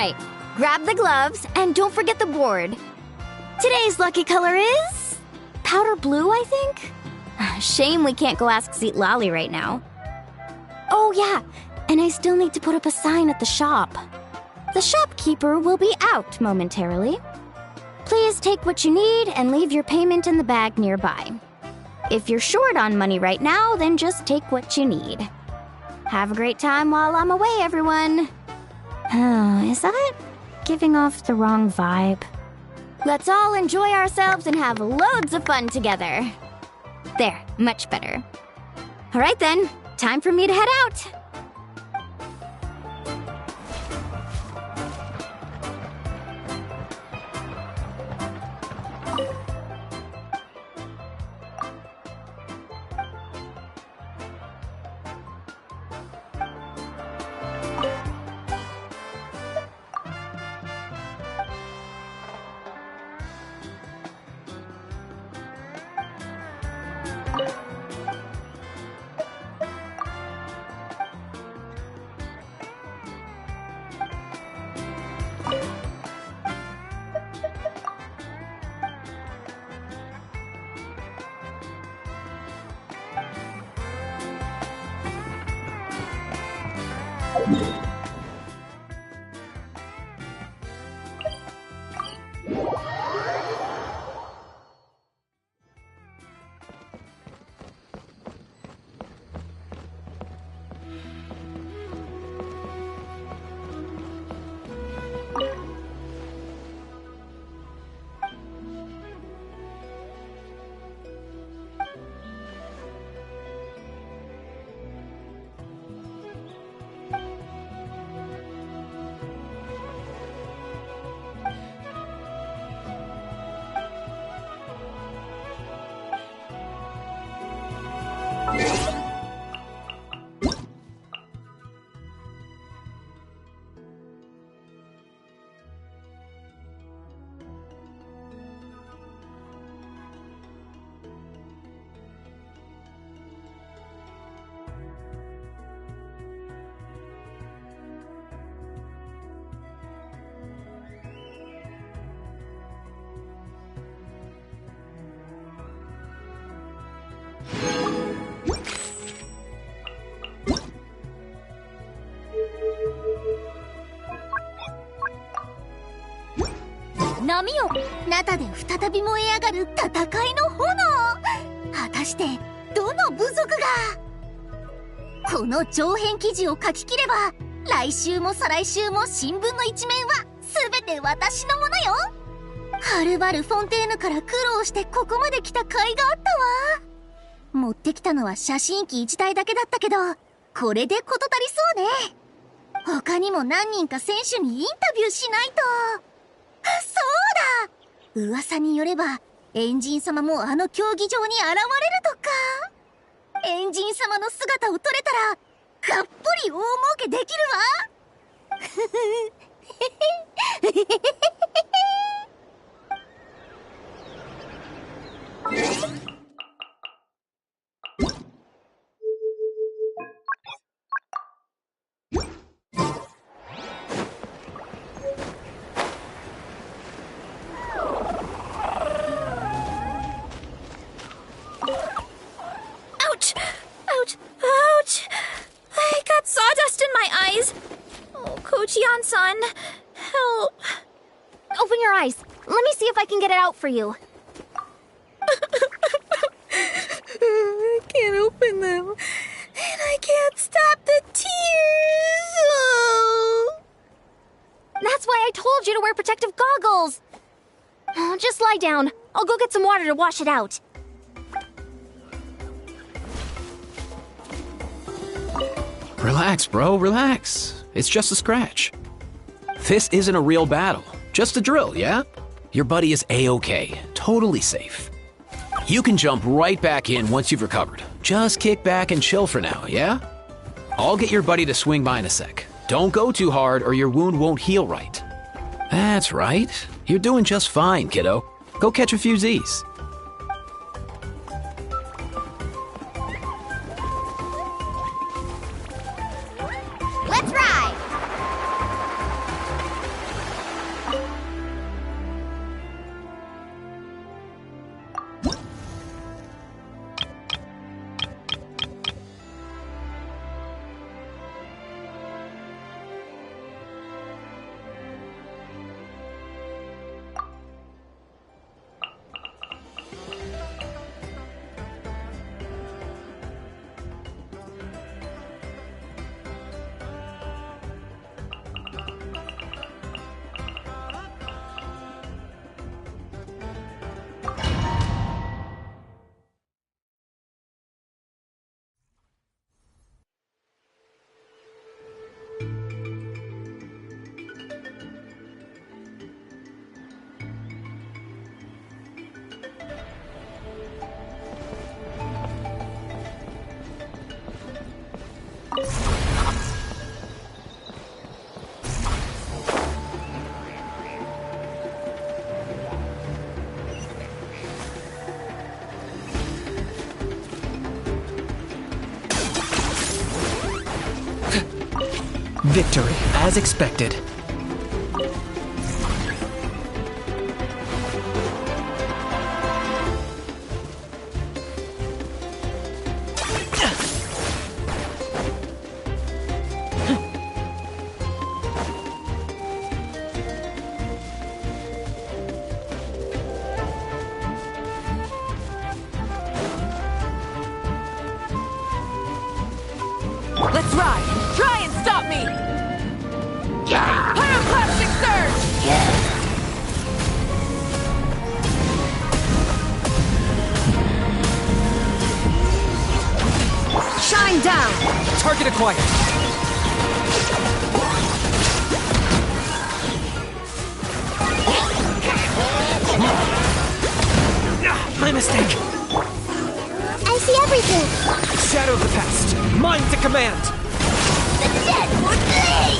right, grab the gloves and don't forget the board. Today's lucky color is powder blue, I think? Shame we can't go ask Seat Lolly right now. Oh yeah, and I still need to put up a sign at the shop. The shopkeeper will be out momentarily. Please take what you need and leave your payment in the bag nearby. If you're short on money right now, then just take what you need. Have a great time while I'm away, everyone. Oh, is that giving off the wrong vibe? Let's all enjoy ourselves and have loads of fun together. There, much better. All right then, time for me to head out.波を中で再び燃え上がる戦いの炎。果たしてどの部族がこの長編記事を書き切れば、来週も再来週も新聞の一面は全て私のものよ。はるばるフォンテーヌから苦労してここまで来た甲斐があったわ。持ってきたのは写真機1台だけだったけど、これで事足りそうね。他にも何人か選手にインタビューしないと。そうだ、噂によればエンジン様もあの競技場に現れるとか。エンジン様の姿を撮れたらがっぽり大儲けできるわ。Son, help. Open your eyes. Let me see if I can get it out for you. I can't open them. And I can't stop the tears. Oh. That's why I told you to wear protective goggles. Oh, just lie down. I'll go get some water to wash it out. Relax, bro, relax. It's just a scratch. This isn't a real battle, just a drill, yeah? Your buddy is A-OK, totally safe. You can jump right back in once you've recovered. Just kick back and chill for now, yeah? I'll get your buddy to swing by in a sec. Don't go too hard or your wound won't heal right. That's right. You're doing just fine, kiddo. Go catch a few Z's. Let's ride! Victory, as expected. Let's ride! Try and stop me! Pyroclastic surge! Shine down! Target acquired. My mistake. I see everything! Shadow of the past. Mine to command. The dead would bleed!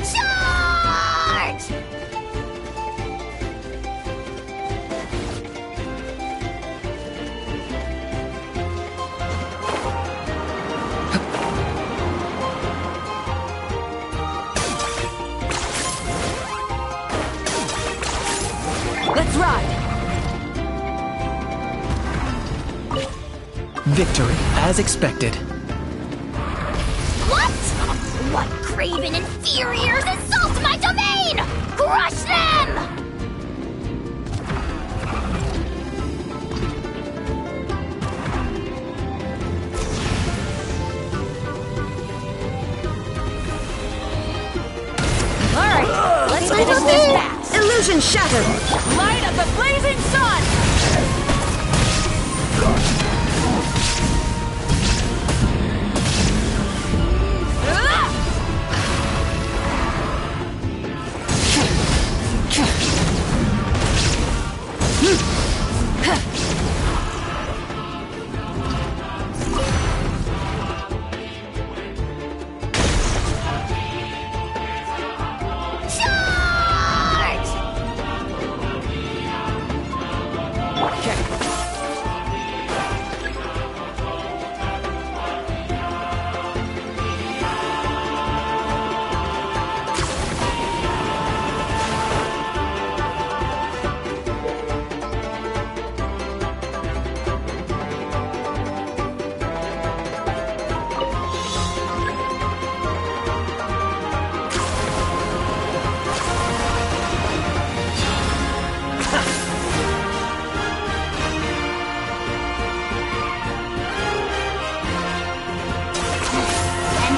Charge! Let's ride! Victory, as expected. What? What craven inferiors assault my domain? Crush them! Alright, let's finish this fast! Illusion shattered! Light of the blazing sun! Charge!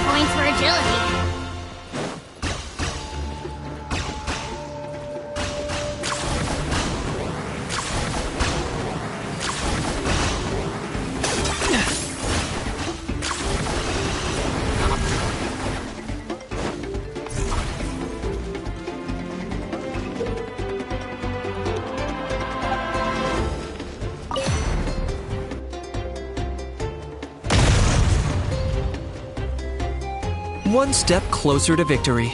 Points for agility. One step closer to victory.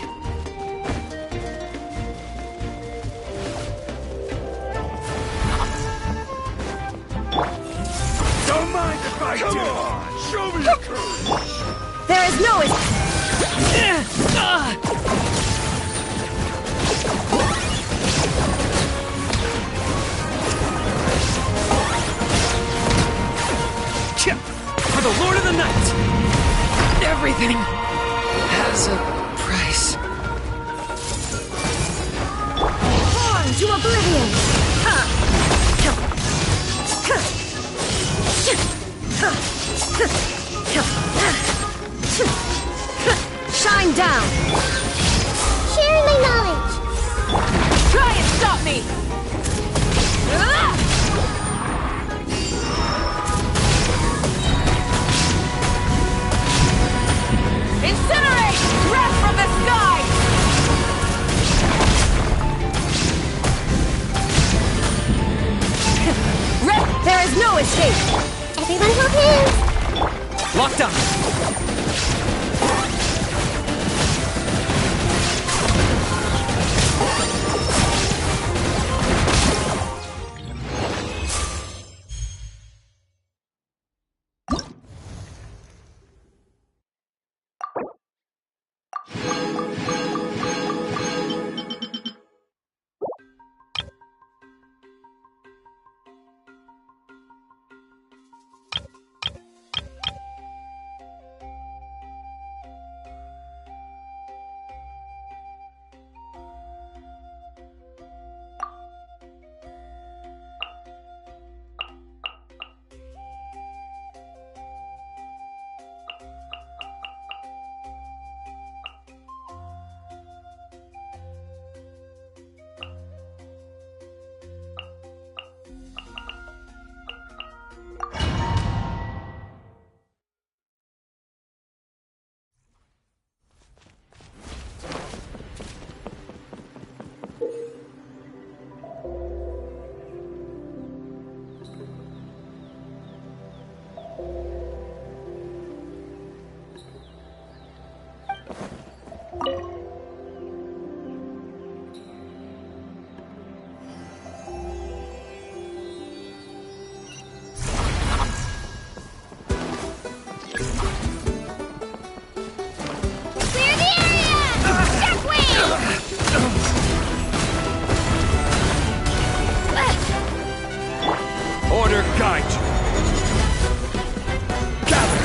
Don't mind if I Come on, show me your courage. There is no For the Lord of the Night! Everything has a price. Born to oblivion! Shine down! Sharing my knowledge. Try and stop me! Incinerate! Breath from the sky! There is no Locked on! Order guide you. Gather.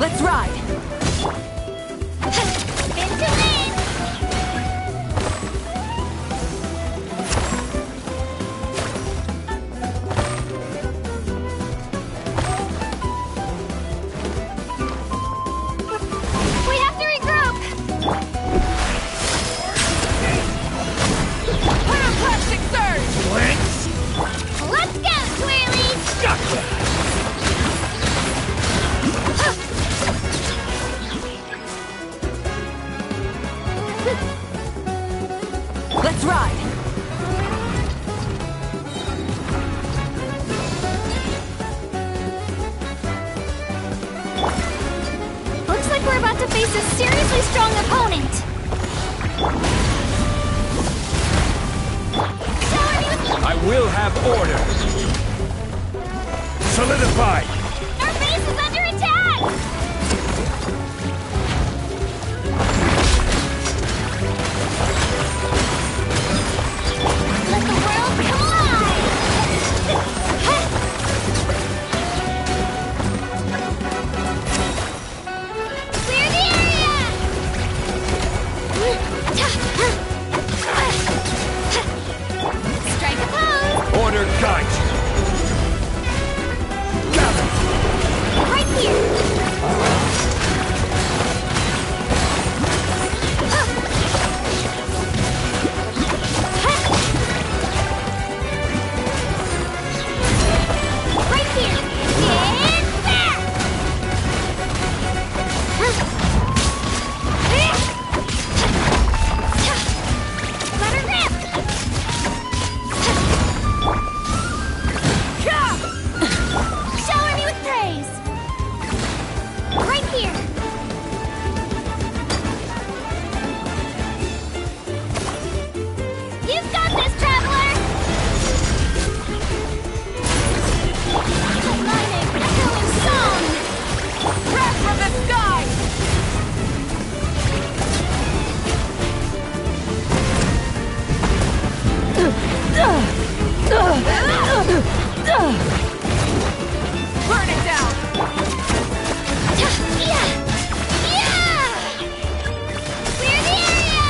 Let's ride! Spin to win! We have to regroup! Pyroclastic surge! Blinks. Let's go, Twirly! Gotcha. Let's ride! Looks like we're about to face a seriously strong opponent. I will have order. Solidify. Our base is under attack! Let the world collide! Clear the area! Strike a pose! Order guide you. Gather. Right here! Right here! Get back! Let her rip! Shower me with praise! Right here! You've got this, traveler! Aligning, echoing song! Breath from the sky! Burn it down! Yeah! Clear the area!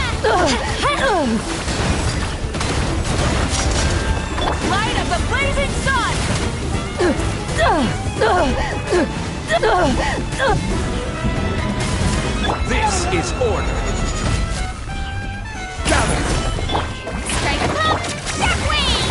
Light of the blazing sun! This is order. Gather. Strike a pop! Shockwave!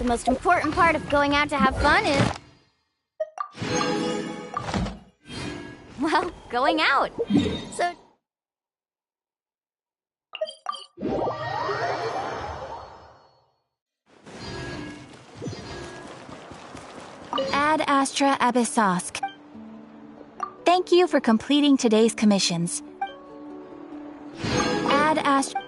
The most important part of going out to have fun is... well, going out. So... Ad Astra Abyssosk. Thank you for completing today's commissions. Ad Astra...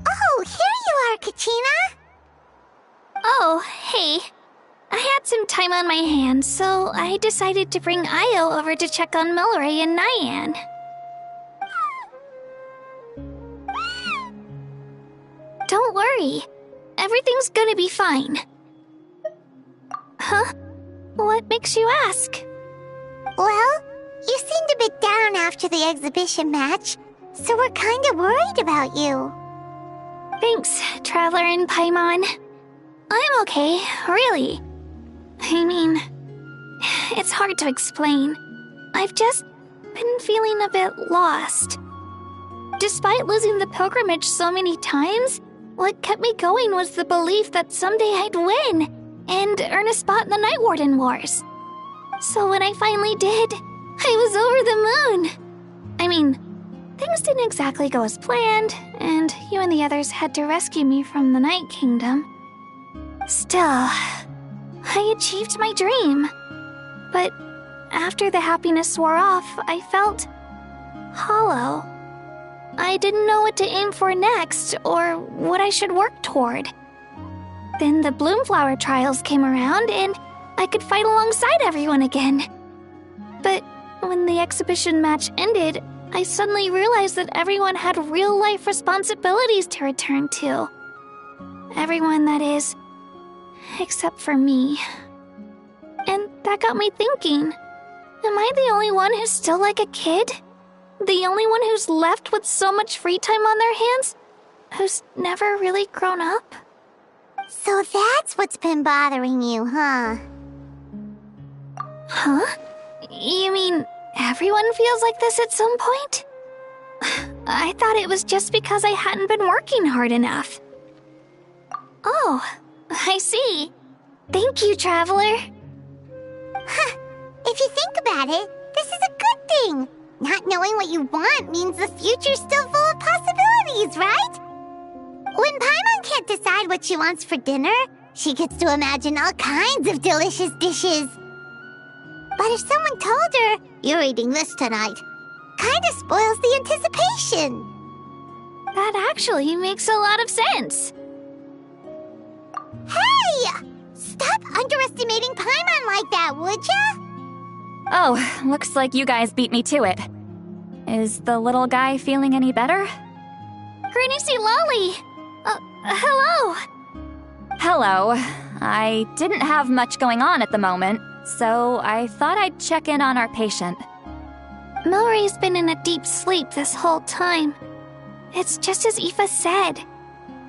Oh, here you are, Kachina! Oh, hey. I had some time on my hands, so I decided to bring Io over to check on Milray and Nyan. Don't worry. Everything's gonna be fine. Huh? What makes you ask? Well, you seemed a bit down after the exhibition match, so we're kinda worried about you. Thanks, Traveler and Paimon. I'm okay, really. I mean, it's hard to explain. I've just been feeling a bit lost. Despite losing the pilgrimage so many times, what kept me going was the belief that someday I'd win and earn a spot in the Night Warden Wars. So when I finally did, I was over the moon. I mean, things didn't exactly go as planned, and you and the others had to rescue me from the Night Kingdom. Still, I achieved my dream. But after the happiness wore off, I felt hollow. I didn't know what to aim for next or what I should work toward. Then the Bloomflower trials came around and I could fight alongside everyone again. But when the exhibition match ended, I suddenly realized that everyone had real-life responsibilities to return to. Everyone, that is, except for me. And that got me thinking, am I the only one who's still like a kid? The only one who's left with so much free time on their hands? Who's never really grown up? So that's what's been bothering you, huh? Huh? You mean everyone feels like this at some point? I thought it was just because I hadn't been working hard enough. Oh, I see. Thank you, Traveler. Huh. If you think about it, this is a good thing. Not knowing what you want means the future's still full of possibilities, right? When Paimon can't decide what she wants for dinner, she gets to imagine all kinds of delicious dishes. But if someone told her, "You're eating this tonight," kinda spoils the anticipation. That actually makes a lot of sense. Hey! Stop underestimating Paimon like that, would ya? Oh, looks like you guys beat me to it. Is the little guy feeling any better? Greenicy Lolly! Hello! Hello. I didn't have much going on at the moment, so I thought I'd check in on our patient. Milray's been in a deep sleep this whole time. It's just as Aoife said.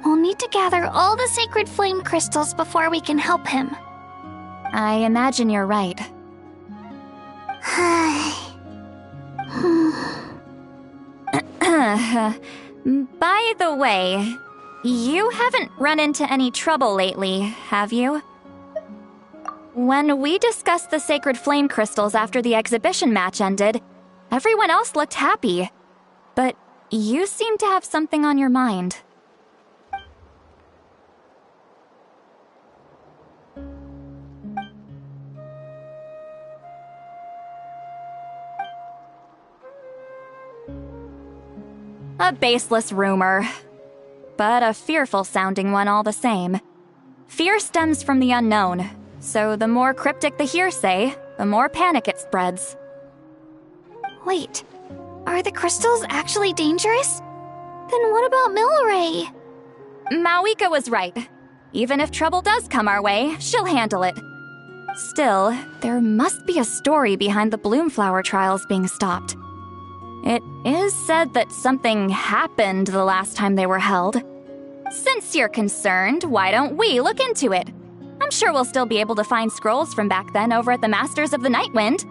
We'll need to gather all the sacred flame crystals before we can help him. I imagine you're right. By the way, you haven't run into any trouble lately, have you? When we discussed the sacred flame crystals after the exhibition match ended, everyone else looked happy. But you seem to have something on your mind. A baseless rumor, but a fearful-sounding one all the same. Fear stems from the unknown, so the more cryptic the hearsay, the more panic it spreads. Wait, are the crystals actually dangerous? Then what about Milray? Mawika was right. Even if trouble does come our way, she'll handle it. Still, there must be a story behind the Bloomflower trials being stopped. It is said that something happened the last time they were held. Since you're concerned, why don't we look into it? I'm sure we'll still be able to find scrolls from back then over at the Masters of the Nightwind.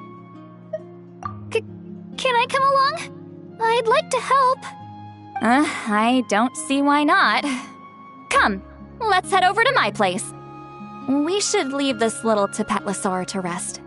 Can I come along? I'd like to help. I don't see why not. Come, let's head over to my place. We should leave this little Tapetlosaur to rest.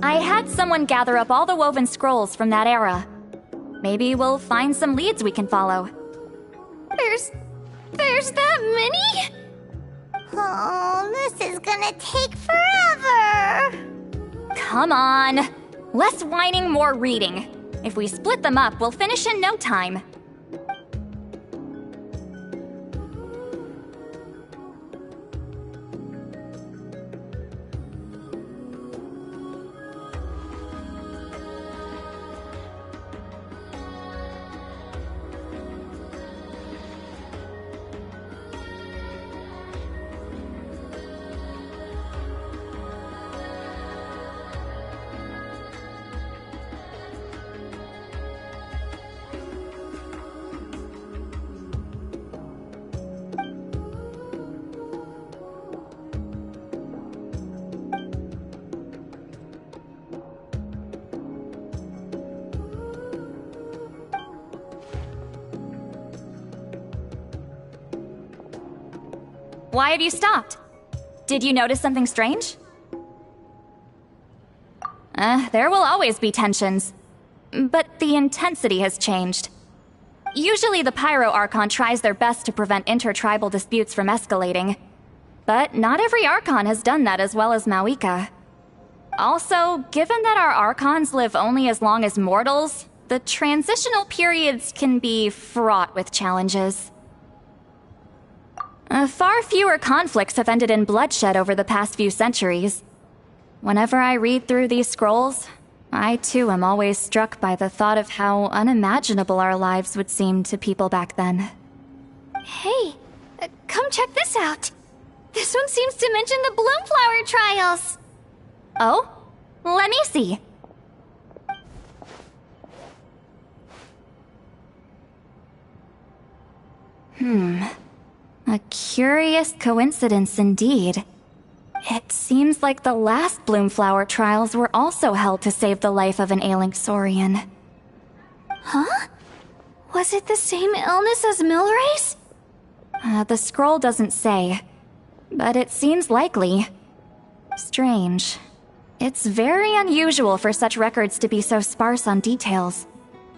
I had someone gather up all the woven scrolls from that era. Maybe we'll find some leads we can follow. There's that many? Oh, this is gonna take forever. Come on! Less whining, more reading. If we split them up, we'll finish in no time. Why have you stopped? Did you notice something strange? There will always be tensions. But the intensity has changed. Usually the Pyro Archon tries their best to prevent intertribal disputes from escalating. But not every Archon has done that as well as Mawika. Also, given that our Archons live only as long as mortals, the transitional periods can be fraught with challenges. Far fewer conflicts have ended in bloodshed over the past few centuries. Whenever I read through these scrolls, I too am always struck by the thought of how unimaginable our lives would seem to people back then. Hey, come check this out. This one seems to mention the Bloomflower trials. Oh? Let me see. A curious coincidence indeed. It seems like the last Bloomflower trials were also held to save the life of an ailing Saurian. Huh? Was it the same illness as Milrace? The scroll doesn't say, but it seems likely. Strange. It's very unusual for such records to be so sparse on details.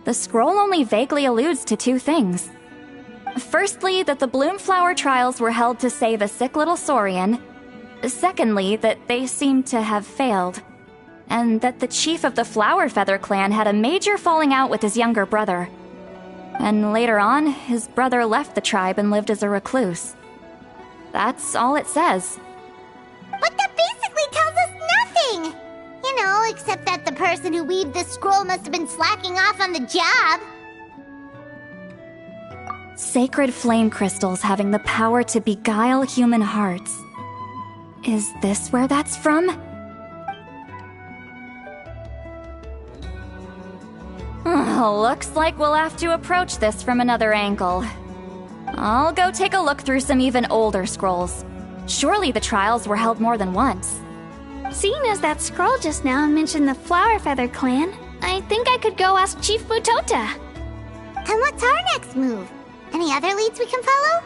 The scroll only vaguely alludes to two things. Firstly, that the Bloomflower trials were held to save a sick little Saurian. Secondly, that they seem to have failed. And that the chief of the Flower Feather clan had a major falling out with his younger brother. And later on, his brother left the tribe and lived as a recluse. That's all it says. But that basically tells us nothing! You know, except that the person who weaved this scroll must have been slacking off on the job. Sacred flame crystals having the power to beguile human hearts. Is this where that's from? Looks like we'll have to approach this from another angle. I'll go take a look through some even older scrolls. Surely the trials were held more than once. Seeing as that scroll just now mentioned the Flower Feather clan, I think I could go ask Chief Mutota. And what's our next move? Any other leads we can follow?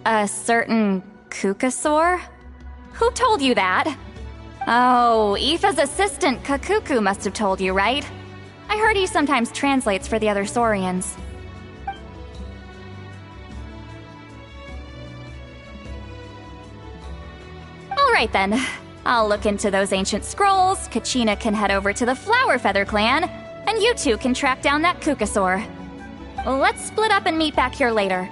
A certain Kukasaur? Who told you that? Oh, Aoife's assistant Kakuku must have told you, right? I heard he sometimes translates for the other Saurians. Alright then. I'll look into those ancient scrolls, Kachina can head over to the Flower Feather clan, and you two can track down that Kukasaur. Let's split up and meet back here later.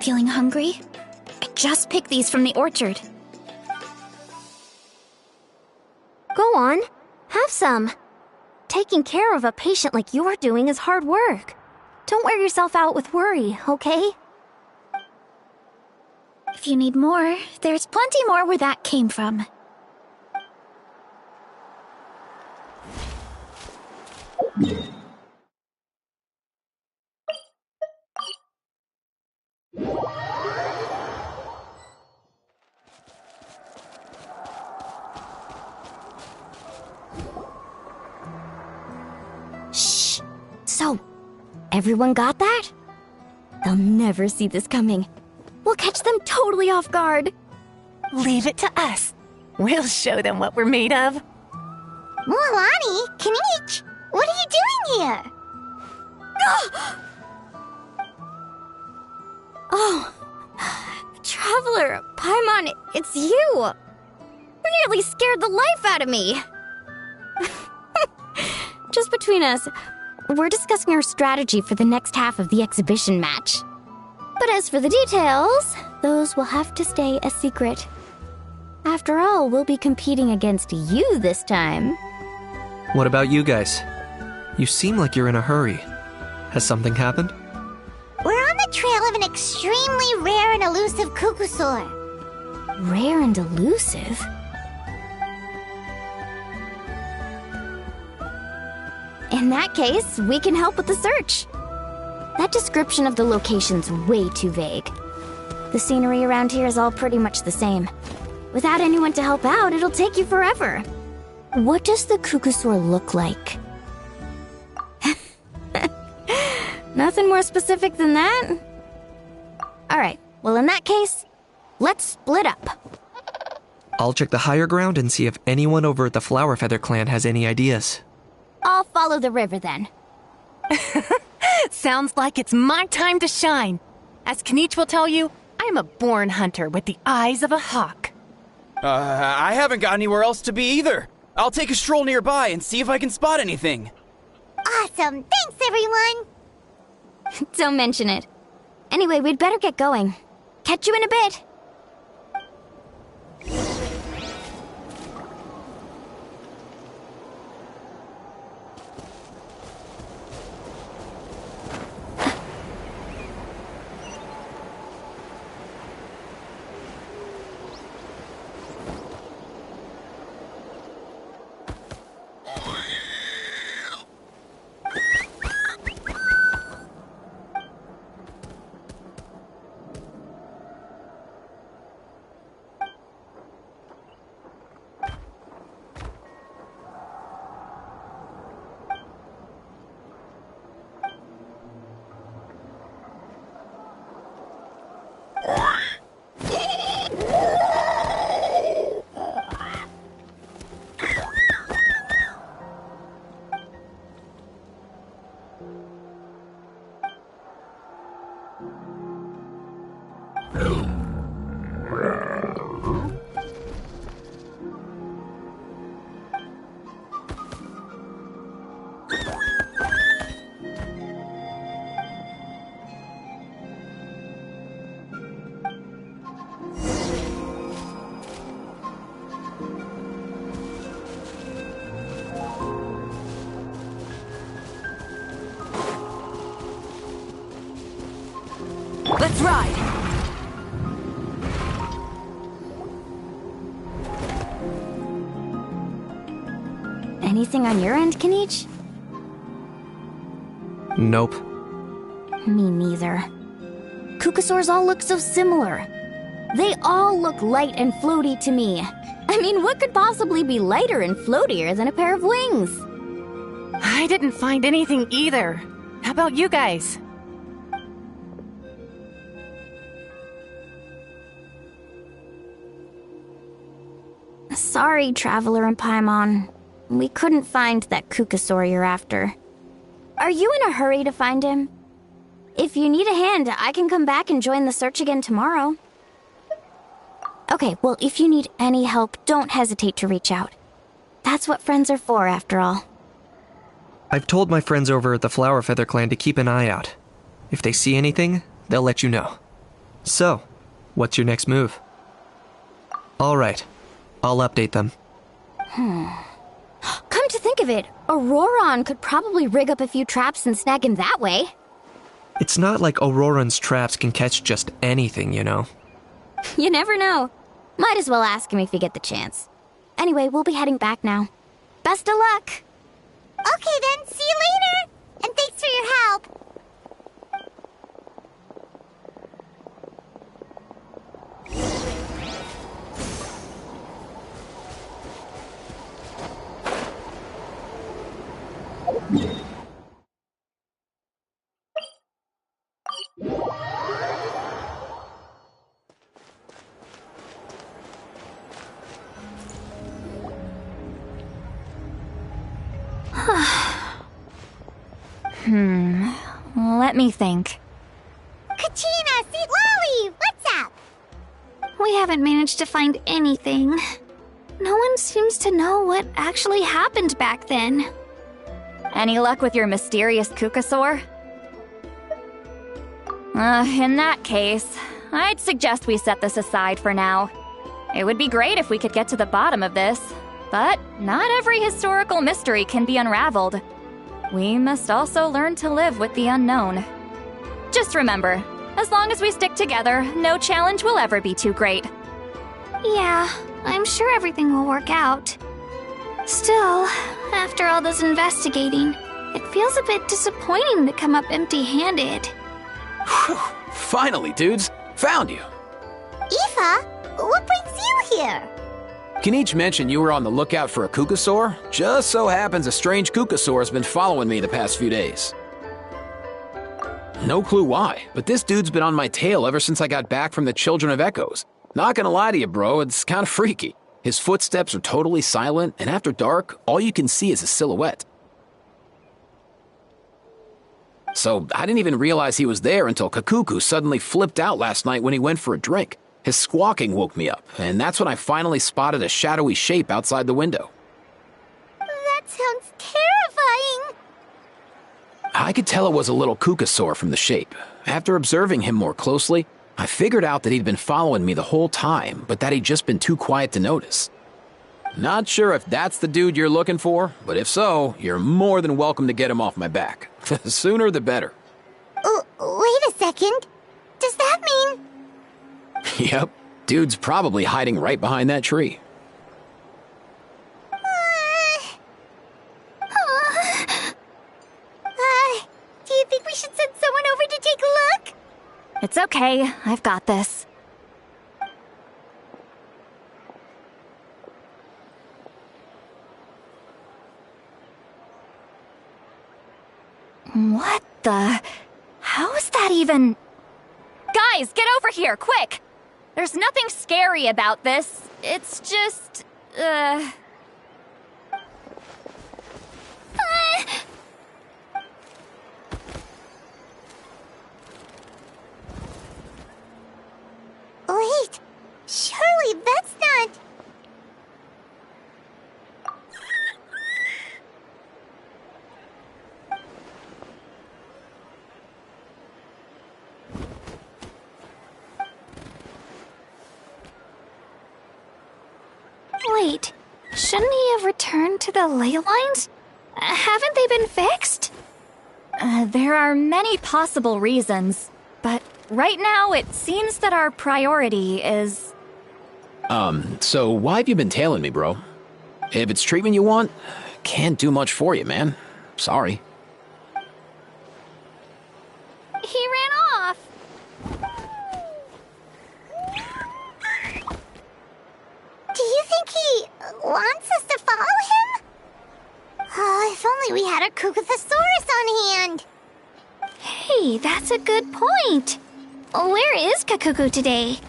Feeling hungry? I just picked these from the orchard. Go on, have some. Taking care of a patient like you're doing is hard work. Don't wear yourself out with worry, okay? If you need more, there's plenty more where that came from. Shh. So, everyone got that? They'll never see this coming. We'll catch them totally off guard. Leave it to us. We'll show them what we're made of. Mualani, Kinich, what are you doing here? Oh, Traveler, Paimon, it's you! You nearly scared the life out of me! Just between us, we're discussing our strategy for the next half of the exhibition match. But as for the details, those will have to stay a secret. After all, we'll be competing against you this time. What about you guys? You seem like you're in a hurry. Has something happened? We're on the trail of an extremely rare and elusive Kukusaur. Rare and elusive? In that case, we can help with the search. That description of the location's way too vague. The scenery around here is all pretty much the same. Without anyone to help out, it'll take you forever. What does the Kukusaur look like? Nothing more specific than that? Alright, well in that case, let's split up. I'll check the higher ground and see if anyone over at the Flower Feather clan has any ideas. I'll follow the river then. Sounds like it's my time to shine. As Kinich will tell you, I'm a born hunter with the eyes of a hawk. I haven't got anywhere else to be either. I'll take a stroll nearby and see if I can spot anything. Awesome, thanks everyone! Don't mention it. Anyway, we'd better get going. Catch you in a bit. Let's ride! Anything on your end, Kinich? Nope. Me neither. Kukusaurs all look so similar. They all look light and floaty to me. I mean, what could possibly be lighter and floatier than a pair of wings? I didn't find anything either. How about you guys? Sorry, Traveler and Paimon. We couldn't find that Kukusaur you're after. Are you in a hurry to find him? If you need a hand, I can come back and join the search again tomorrow. Okay, well, if you need any help, don't hesitate to reach out. That's what friends are for, after all. I've told my friends over at the Flower Feather clan to keep an eye out. If they see anything, they'll let you know. So, what's your next move? Alright, I'll update them. Come to think of it, Auroron could probably rig up a few traps and snag him that way. It's not like Auroran's traps can catch just anything, you know? You never know. Might as well ask him if you get the chance. Anyway, we'll be heading back now. Best of luck! Okay then, see you later! And thanks for your help! Let me think. Kachina, Seat Lolly, what's up? We haven't managed to find anything. No one seems to know what actually happened back then. Any luck with your mysterious Kukasaur? In that case, I'd suggest we set this aside for now. It would be great if we could get to the bottom of this, but not every historical mystery can be unraveled. We must also learn to live with the unknown. Just remember, as long as we stick together, no challenge will ever be too great. Yeah, I'm sure everything will work out. Still, after all this investigating, it feels a bit disappointing to come up empty-handed. Whew. Finally, dudes. Found you. Aoife, what brings you here? Kinich mentioned you were on the lookout for a Kukasaur. Just so happens a strange Kukasaur has been following me the past few days. No clue why, but this dude's been on my tail ever since I got back from the Children of Echoes. Not gonna lie to you, bro, it's kinda freaky. His footsteps are totally silent, and after dark, all you can see is his silhouette. So I didn't even realize he was there until Kakuku suddenly flipped out last night when he went for a drink. His squawking woke me up, and that's when I finally spotted a shadowy shape outside the window. That sounds terrifying. I could tell it was a little Kukasaur from the shape. After observing him more closely, I figured out that he'd been following me the whole time, but that he'd just been too quiet to notice. Not sure if that's the dude you're looking for, but if so, you're more than welcome to get him off my back. The sooner the better. Wait a second. Does that mean... Yep, dude's probably hiding right behind that tree. Do you think we should send someone over to take a look? It's okay, I've got this. What the... How is that even... Guys, get over here, quick! There's nothing scary about this. It's just... Wait, surely that's not... Wait, shouldn't he have returned to the ley lines? Haven't they been fixed? There are many possible reasons, but right now it seems that our priority is... So why have you been tailing me, bro? If it's treatment you want, can't do much for you, man. Sorry. He ran off. Do you think he wants us to follow him? Oh, if only we had a Kugathosaurus on hand. Hey, that's a good point. Where is Kakuku today?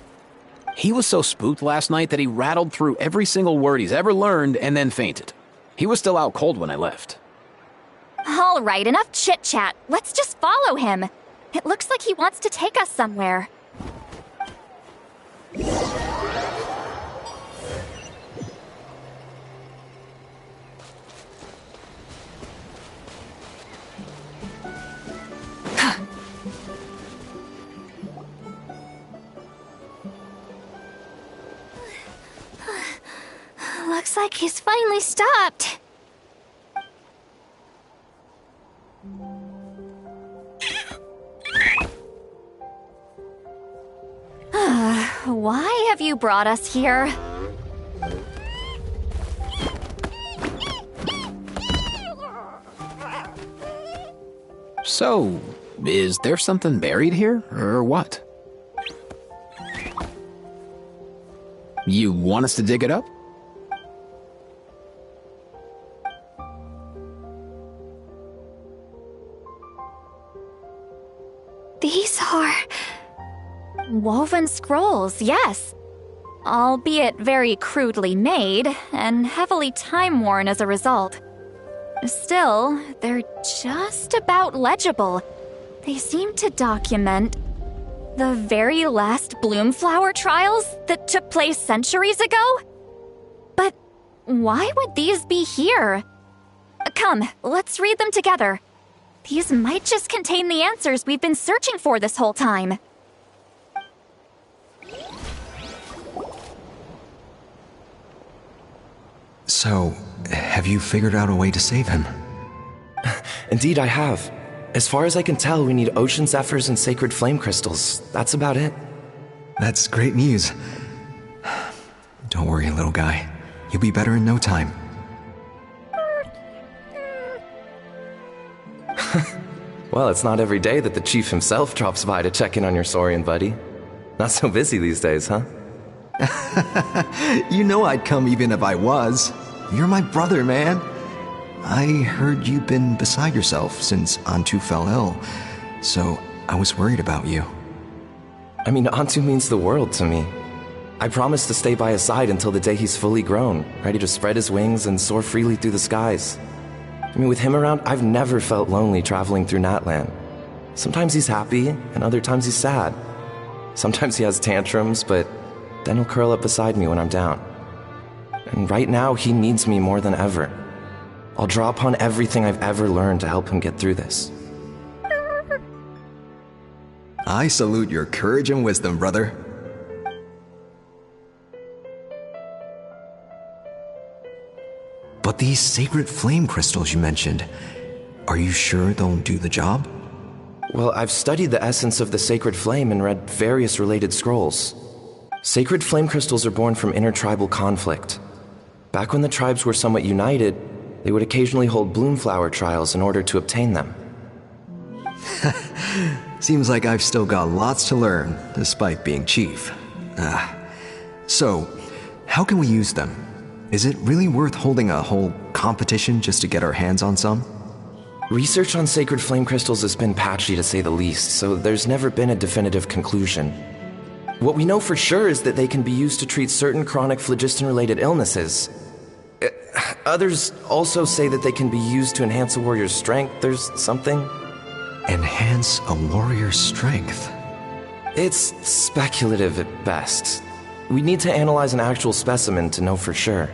He was so spooked last night that he rattled through every single word he's ever learned and then fainted. He was still out cold when I left. All right, enough chit-chat. Let's just follow him. It looks like he wants to take us somewhere. Looks like he's finally stopped. why have you brought us here? So, is there something buried here, or what? You want us to dig it up? These are... woven scrolls, yes. Albeit very crudely made, and heavily time-worn as a result. Still, they're just about legible. They seem to document the very last Bloomflower trials that took place centuries ago? But why would these be here? Come, let's read them together. These might just contain the answers we've been searching for this whole time. So, have you figured out a way to save him? Indeed, I have. As far as I can tell, we need ocean zephyrs and sacred flame crystals. That's about it. That's great news. Don't worry, little guy. You'll be better in no time. Well, it's not every day that the chief himself drops by to check in on your Saurian buddy. Not so busy these days, huh? You know I'd come even if I was. You're my brother, man. I heard you've been beside yourself since Antu fell ill, so I was worried about you. I mean, Antu means the world to me. I promised to stay by his side until the day he's fully grown, ready to spread his wings and soar freely through the skies. I mean, with him around, I've never felt lonely traveling through Natlan. Sometimes he's happy, and other times he's sad. Sometimes he has tantrums, but then he'll curl up beside me when I'm down. And right now, he needs me more than ever. I'll draw upon everything I've ever learned to help him get through this. I salute your courage and wisdom, brother. But these sacred flame crystals you mentioned, are you sure they'll do the job? Well, I've studied the essence of the sacred flame and read various related scrolls. Sacred flame crystals are born from intertribal conflict. Back when the tribes were somewhat united, they would occasionally hold Bloomflower trials in order to obtain them. Seems like I've still got lots to learn, despite being chief. So, how can we use them? Is it really worth holding a whole competition just to get our hands on some? Research on sacred flame crystals has been patchy to say the least, so there's never been a definitive conclusion. What we know for sure is that they can be used to treat certain chronic phlogiston-related illnesses. Others also say that they can be used to enhance a warrior's strength. There's something... Enhance a warrior's strength? It's speculative at best. We need to analyze an actual specimen to know for sure.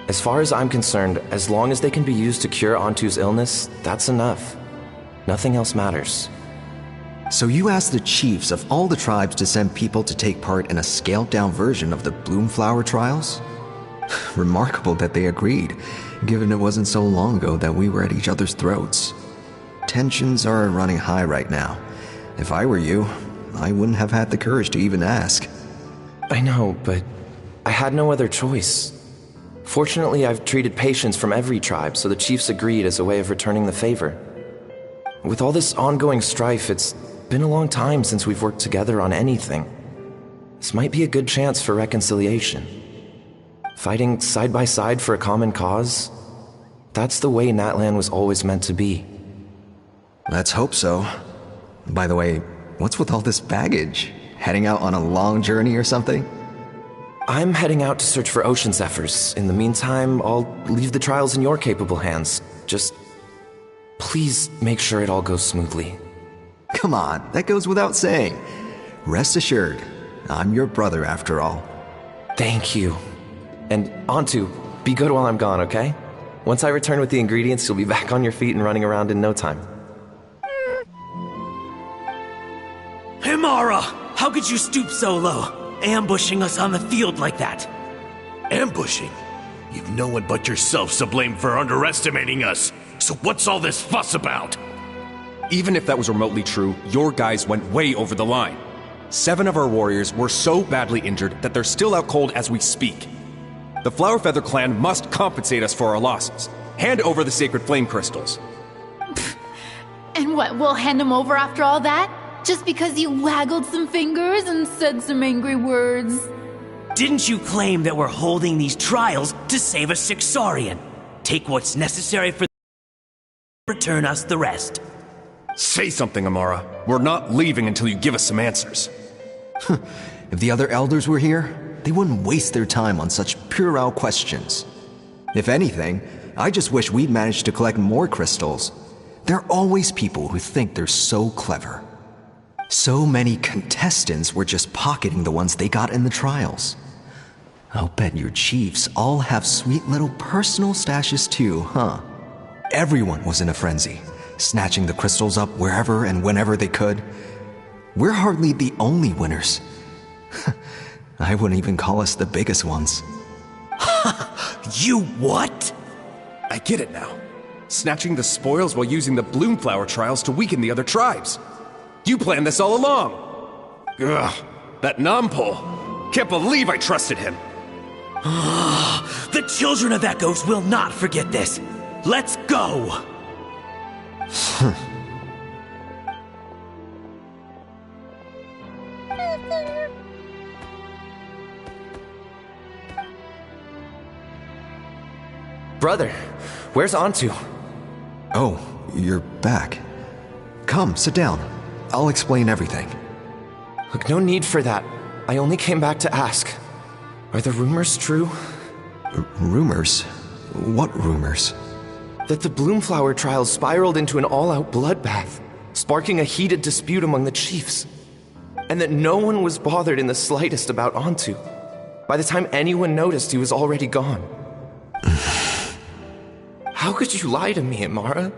As far as I'm concerned, as long as they can be used to cure Antu's illness, that's enough. Nothing else matters. So you asked the chiefs of all the tribes to send people to take part in a scaled-down version of the Bloomflower trials? Remarkable that they agreed, given it wasn't so long ago that we were at each other's throats. Tensions are running high right now. If I were you, I wouldn't have had the courage to even ask. I know, but I had no other choice. Fortunately, I've treated patients from every tribe, so the chiefs agreed as a way of returning the favor. With all this ongoing strife, it's been a long time since we've worked together on anything. This might be a good chance for reconciliation. Fighting side by side for a common cause, that's the way Natlan was always meant to be. Let's hope so. By the way, what's with all this baggage? Heading out on a long journey or something? I'm heading out to search for ocean zephyrs. In the meantime, I'll leave the trials in your capable hands. Just please make sure it all goes smoothly. Come on, that goes without saying. Rest assured, I'm your brother after all. Thank you. And Antu, be good while I'm gone, okay? Once I return with the ingredients, you'll be back on your feet and running around in no time. Himara! How could you stoop so low, ambushing us on the field like that? Ambushing? You've no one but yourself to blame for underestimating us. So what's all this fuss about? Even if that was remotely true, your guys went way over the line. 7 of our warriors were so badly injured that they're still out cold as we speak. The Flower Feather clan must compensate us for our losses. Hand over the sacred flame crystals. And what, we'll hand them over after all that? Just because you waggled some fingers and said some angry words? Didn't you claim that we're holding these trials to save a Sixarian? Take what's necessary for return us the rest. Say something, Amara. We're not leaving until you give us some answers. If the other elders were here, they wouldn't waste their time on such puerile questions. If anything, I just wish we'd managed to collect more crystals. There are always people who think they're so clever. So many contestants were just pocketing the ones they got in the trials. I'll bet your chiefs all have sweet little personal stashes too, huh? Everyone was in a frenzy, snatching the crystals up wherever and whenever they could. We're hardly the only winners. I wouldn't even call us the biggest ones. You what? I get it now. Snatching the spoils while using the Bloomflower trials to weaken the other tribes. You planned this all along. Ugh, that Nampol. Can't believe I trusted him. The children of Echoes will not forget this. Let's go! Brother, where's Antu? Oh, you're back. Come, sit down. I'll explain everything. Look, no need for that. I only came back to ask. Are the rumors true? Rumors? What rumors? That the Bloomflower trials spiraled into an all-out bloodbath, sparking a heated dispute among the chiefs. And that no one was bothered in the slightest about Antu. By the time anyone noticed, he was already gone. How could you lie to me, Amara?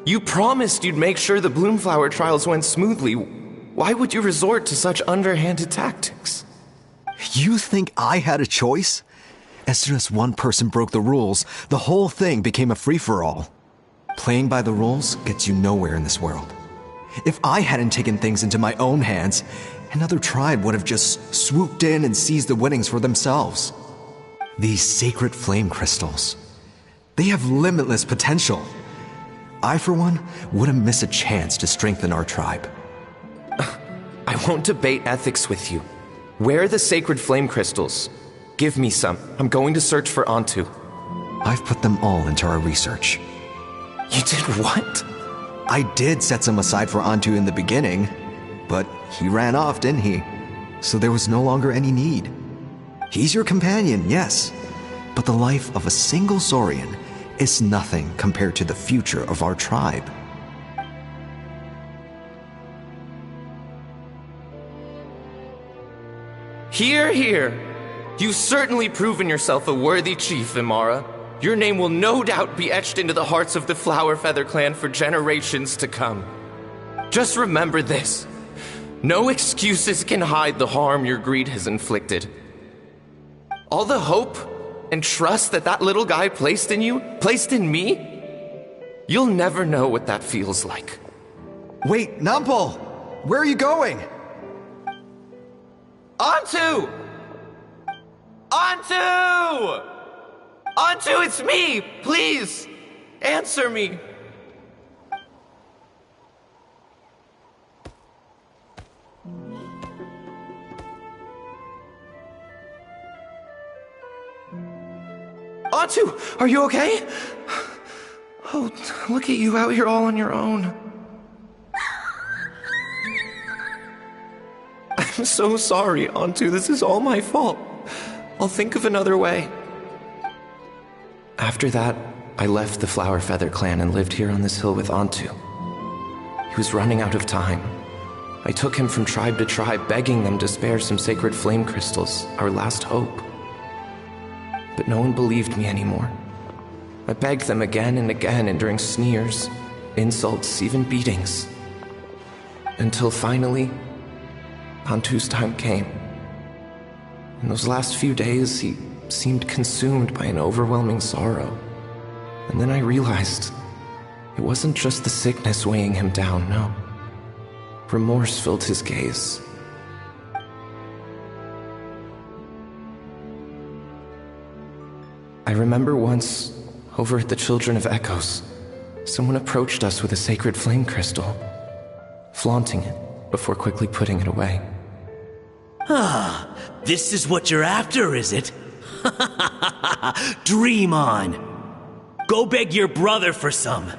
You promised you'd make sure the Bloomflower trials went smoothly. Why would you resort to such underhanded tactics? You think I had a choice? As soon as one person broke the rules, the whole thing became a free-for-all. Playing by the rules gets you nowhere in this world. If I hadn't taken things into my own hands, another tribe would have just swooped in and seized the winnings for themselves. These sacred flame crystals, they have limitless potential. I, for one, wouldn't miss a chance to strengthen our tribe. I won't debate ethics with you. Where are the sacred flame crystals? Give me some. I'm going to search for Antu. I've put them all into our research. You did what? I did set some aside for Antu in the beginning, but he ran off, didn't he? So there was no longer any need. He's your companion, yes, but the life of a single Saurian is nothing compared to the future of our tribe. Hear, hear. You've certainly proven yourself a worthy chief, Imara. Your name will no doubt be etched into the hearts of the Flower Feather clan for generations to come. Just remember this. No excuses can hide the harm your greed has inflicted. All the hope and trust that little guy placed in you, placed in me, you'll never know what that feels like. Wait, Nampol! Where are you going? Antu! Antu! Antu, it's me! Please, answer me! Antu, are you okay? Oh, look at you out here all on your own. I'm so sorry, Antu. This is all my fault. I'll think of another way. After that, I left the Flower Feather clan and lived here on this hill with Antu. He was running out of time. I took him from tribe to tribe, begging them to spare some sacred flame crystals, our last hope. But no one believed me anymore. I begged them again and again, enduring sneers, insults, even beatings. Until finally, Antu's time came. In those last few days, he seemed consumed by an overwhelming sorrow. And then I realized it wasn't just the sickness weighing him down, no. Remorse filled his gaze. I remember once, over at the Children of Echoes, someone approached us with a sacred flame crystal, flaunting it before quickly putting it away. Ah, this is what you're after, is it? Dream on. Go beg your brother for some.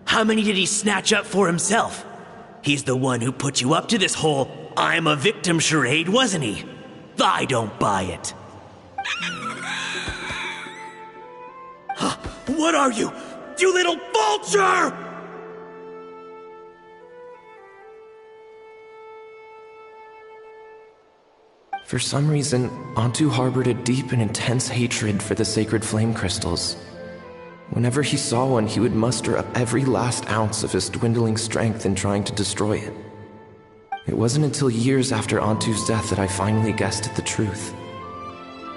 How many did he snatch up for himself? He's the one who put you up to this whole I'm a victim charade, wasn't he? I don't buy it. What are you? You little vulture! For some reason, Antu harbored a deep and intense hatred for the sacred flame crystals. Whenever he saw one, he would muster up every last ounce of his dwindling strength in trying to destroy it. It wasn't until years after Antu's death that I finally guessed at the truth.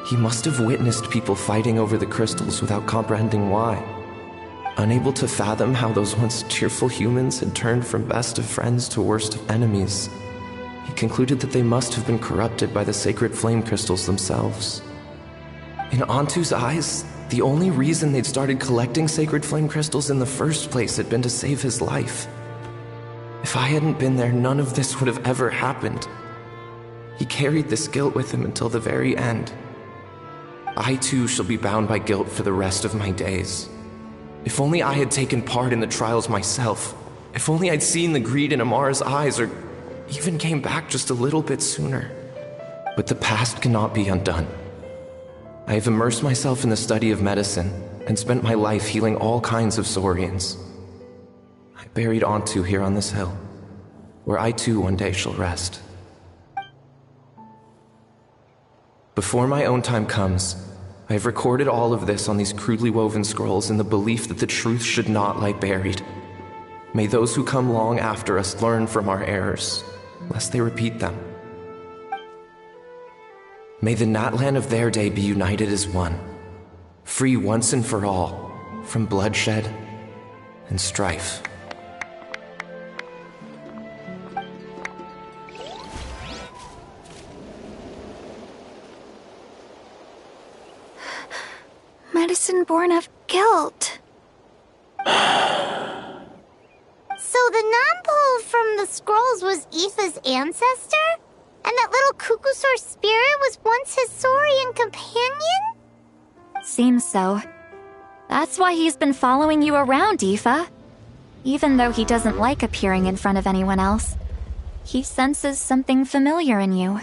He must have witnessed people fighting over the crystals without comprehending why. Unable to fathom how those once cheerful humans had turned from best of friends to worst of enemies, he concluded that they must have been corrupted by the sacred flame crystals themselves. In Antu's eyes, the only reason they'd started collecting sacred flame crystals in the first place had been to save his life. If I hadn't been there, none of this would have ever happened. He carried this guilt with him until the very end. I too shall be bound by guilt for the rest of my days. If only I had taken part in the trials myself. If only I'd seen the greed in Amara's eyes, or even came back just a little bit sooner. But the past cannot be undone. I have immersed myself in the study of medicine and spent my life healing all kinds of Saurians. I buried Antu here on this hill, where I too one day shall rest. Before my own time comes, I have recorded all of this on these crudely woven scrolls in the belief that the truth should not lie buried. May those who come long after us learn from our errors, lest they repeat them. May the Natlan of their day be united as one, free once and for all from bloodshed and strife. Medicine born of guilt. So the non-pole from the scrolls was Aoife's ancestor? And that little Kukusaur spirit was once his Saurian companion? Seems so. That's why he's been following you around, Aoife. Even though he doesn't like appearing in front of anyone else, he senses something familiar in you.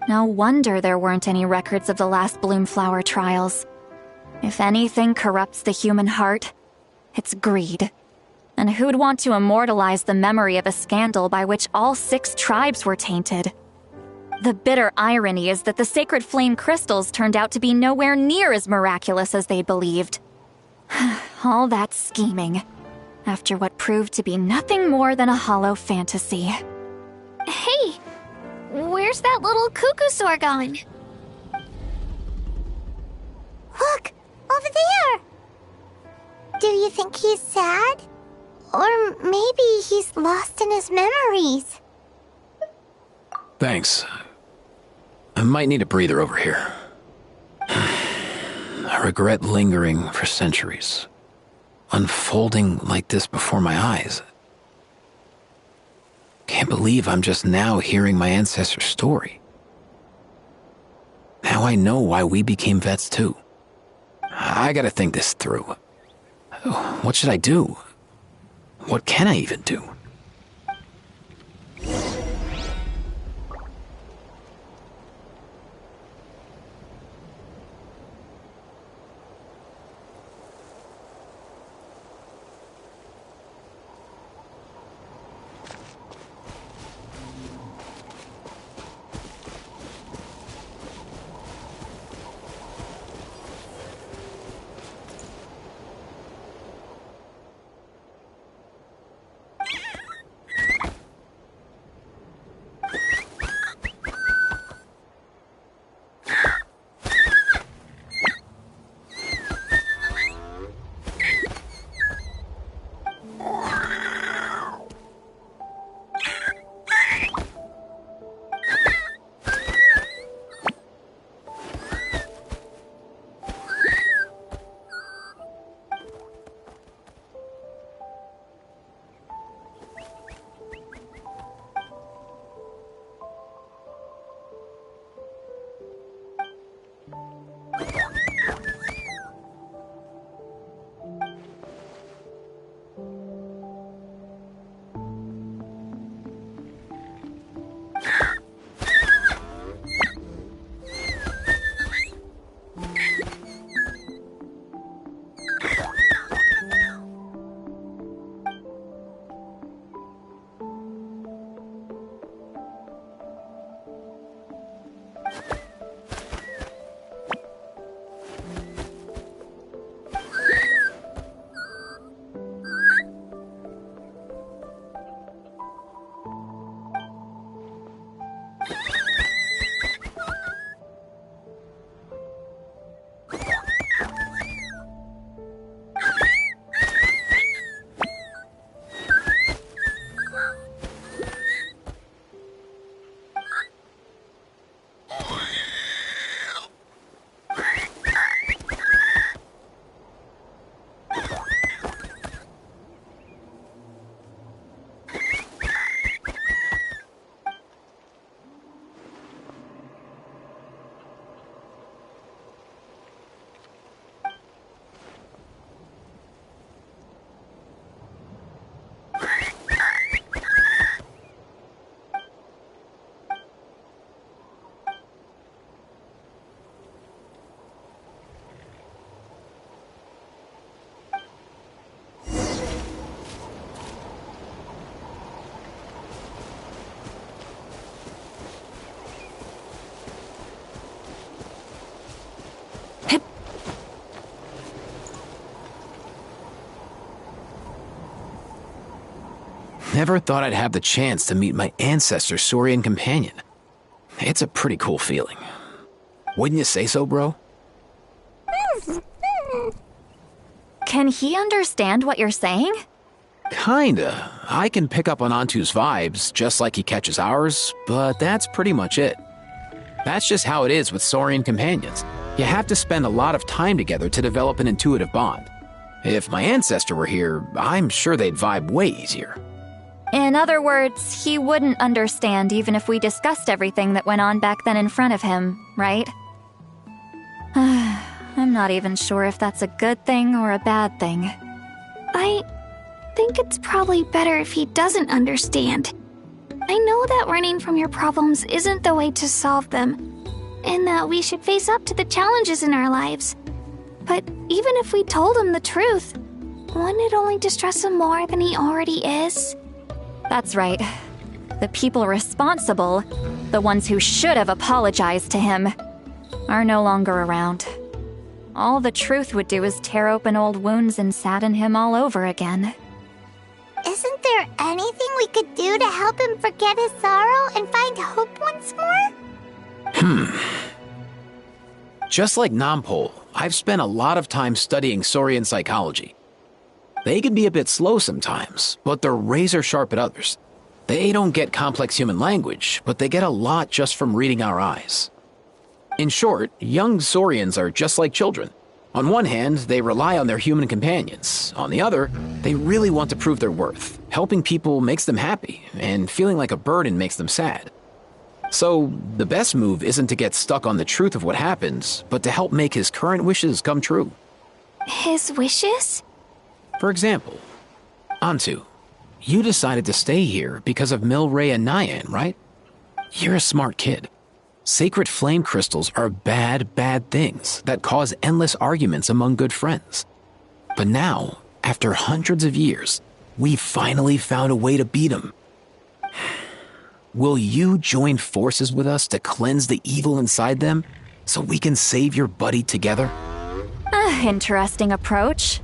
No wonder there weren't any records of the last Bloomflower trials. If anything corrupts the human heart, it's greed. And who'd want to immortalize the memory of a scandal by which all 6 tribes were tainted? The bitter irony is that the sacred flame crystals turned out to be nowhere near as miraculous as they believed. All that scheming, after what proved to be nothing more than a hollow fantasy. Hey, where's that little Kukusaur going? Look, over there! Do you think he's sad? Or maybe he's lost in his memories. Thanks. I might need a breather over here. I regret lingering for centuries, unfolding like this before my eyes. Can't believe I'm just now hearing my ancestor's story. Now I know why we became vets too. I gotta think this through. What should I do? What can I even do? Never thought I'd have the chance to meet my ancestor Saurian companion. It's a pretty cool feeling. Wouldn't you say so, bro? Can he understand what you're saying? Kinda. I can pick up on Antu's vibes, just like he catches ours, but that's pretty much it. That's just how it is with Saurian companions. You have to spend a lot of time together to develop an intuitive bond. If my ancestor were here, I'm sure they'd vibe way easier. In other words, he wouldn't understand even if we discussed everything that went on back then in front of him, right? I'm not even sure if that's a good thing or a bad thing. I think it's probably better if he doesn't understand. I know that running from your problems isn't the way to solve them, and that we should face up to the challenges in our lives. But even if we told him the truth, wouldn't it only distress him more than he already is? That's right. The people responsible, the ones who should have apologized to him, are no longer around. All the truth would do is tear open old wounds and sadden him all over again. Isn't there anything we could do to help him forget his sorrow and find hope once more? Just like Nampol, I've spent a lot of time studying Saurian psychology. They can be a bit slow sometimes, but they're razor sharp at others. They don't get complex human language, but they get a lot just from reading our eyes. In short, young Saurians are just like children. On one hand, they rely on their human companions. On the other, they really want to prove their worth. Helping people makes them happy, and feeling like a burden makes them sad. So, the best move isn't to get stuck on the truth of what happens, but to help make his current wishes come true. His wishes? For example, Antu, you decided to stay here because of Milray and Nyan, right? You're a smart kid. Sacred flame crystals are bad, bad things that cause endless arguments among good friends. But now, after hundreds of years, we've finally found a way to beat them. Will you join forces with us to cleanse the evil inside them so we can save your buddy together? Interesting approach.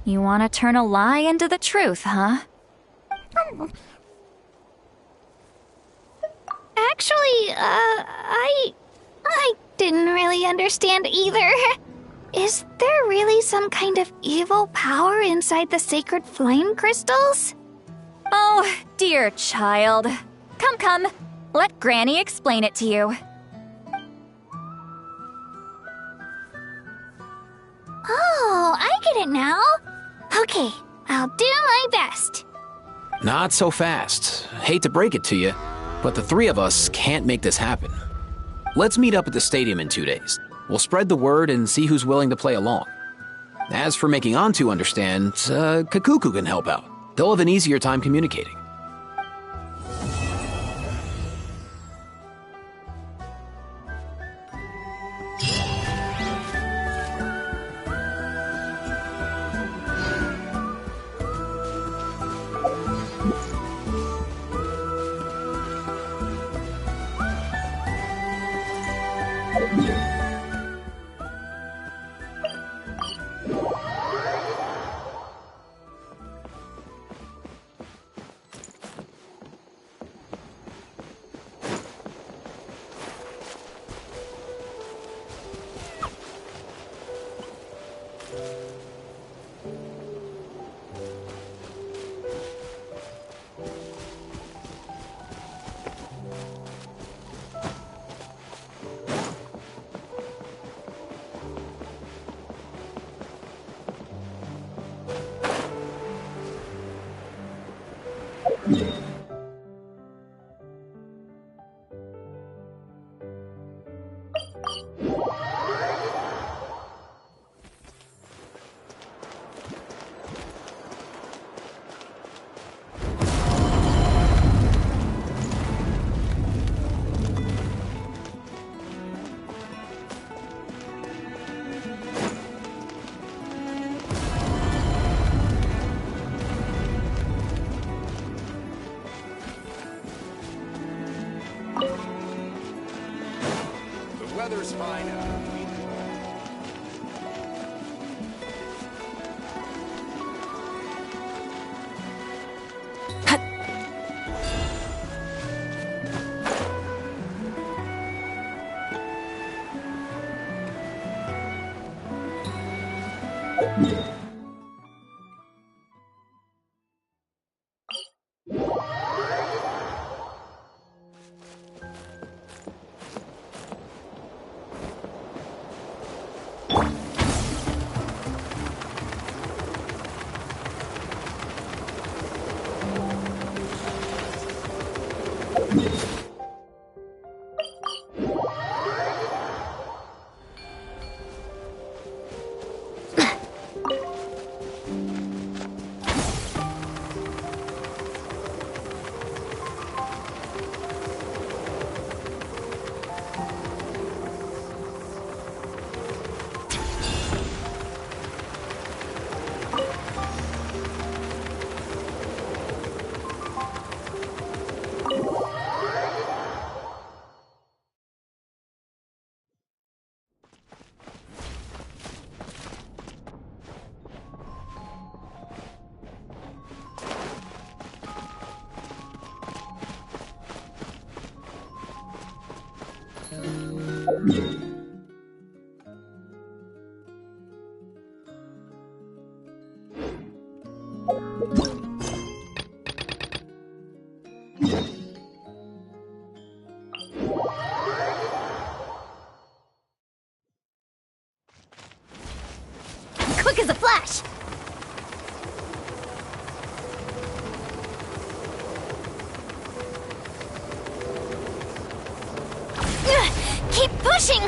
You want to turn a lie into the truth, huh? Actually, I didn't really understand either. Is there really some kind of evil power inside the sacred flame crystals? Oh, dear child. Come. Let Granny explain it to you. Oh, I get it now. Okay, I'll do my best. Not so fast. Hate to break it to you, but the three of us can't make this happen. Let's meet up at the stadium in 2 days. We'll spread the word and see who's willing to play along. As for making Antu understand, Kakuku can help out. They'll have an easier time communicating. Weather's fine out. Quick as a flash! Keep pushing!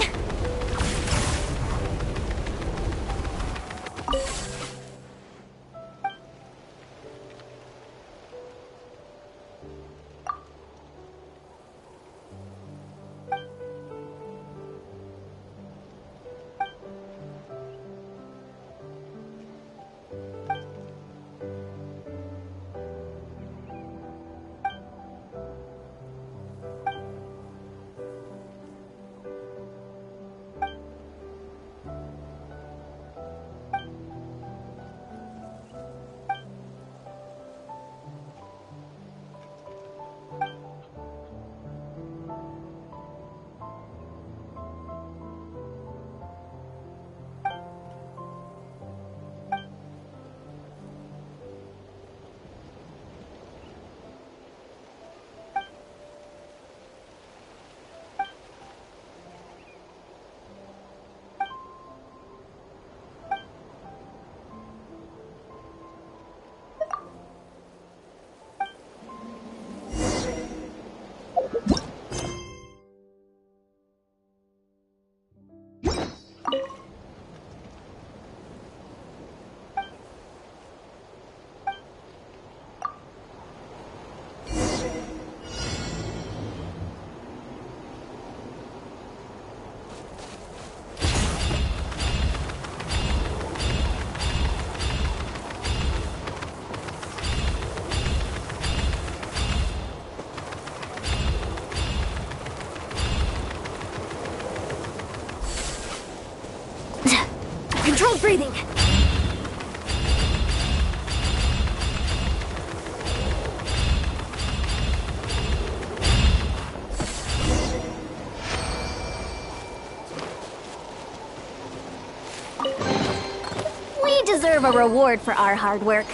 Controlled breathing! We deserve a reward for our hard work.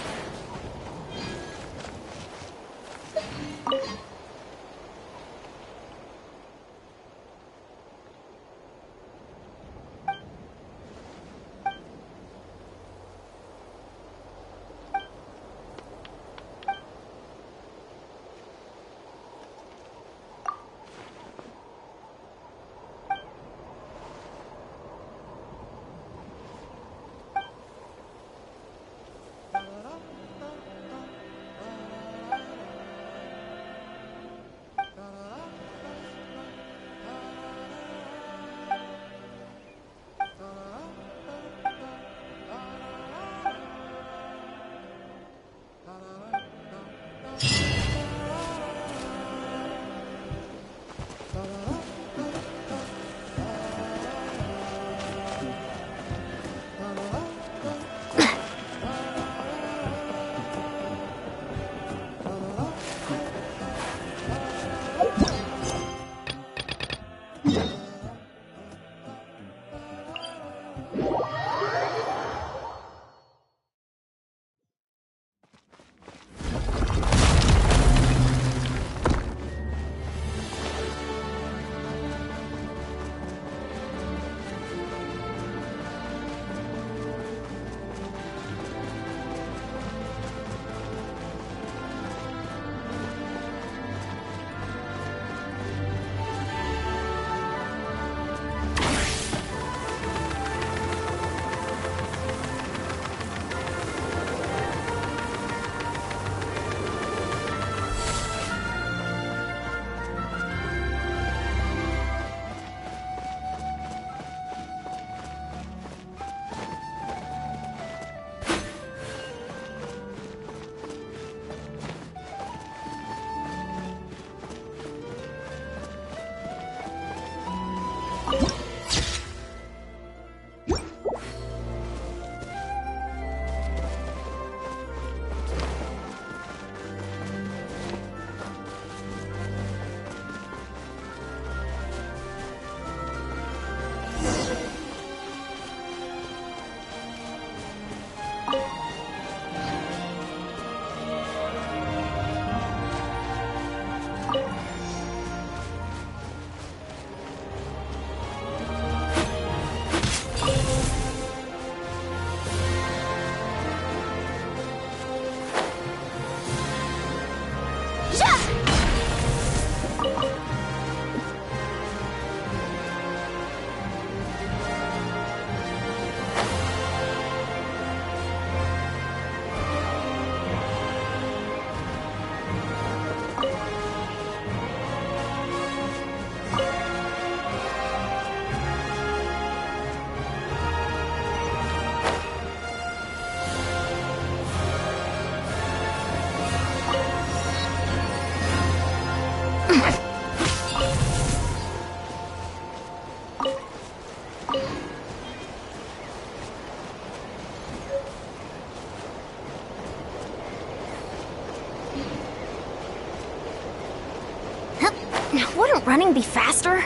Wouldn't running be faster?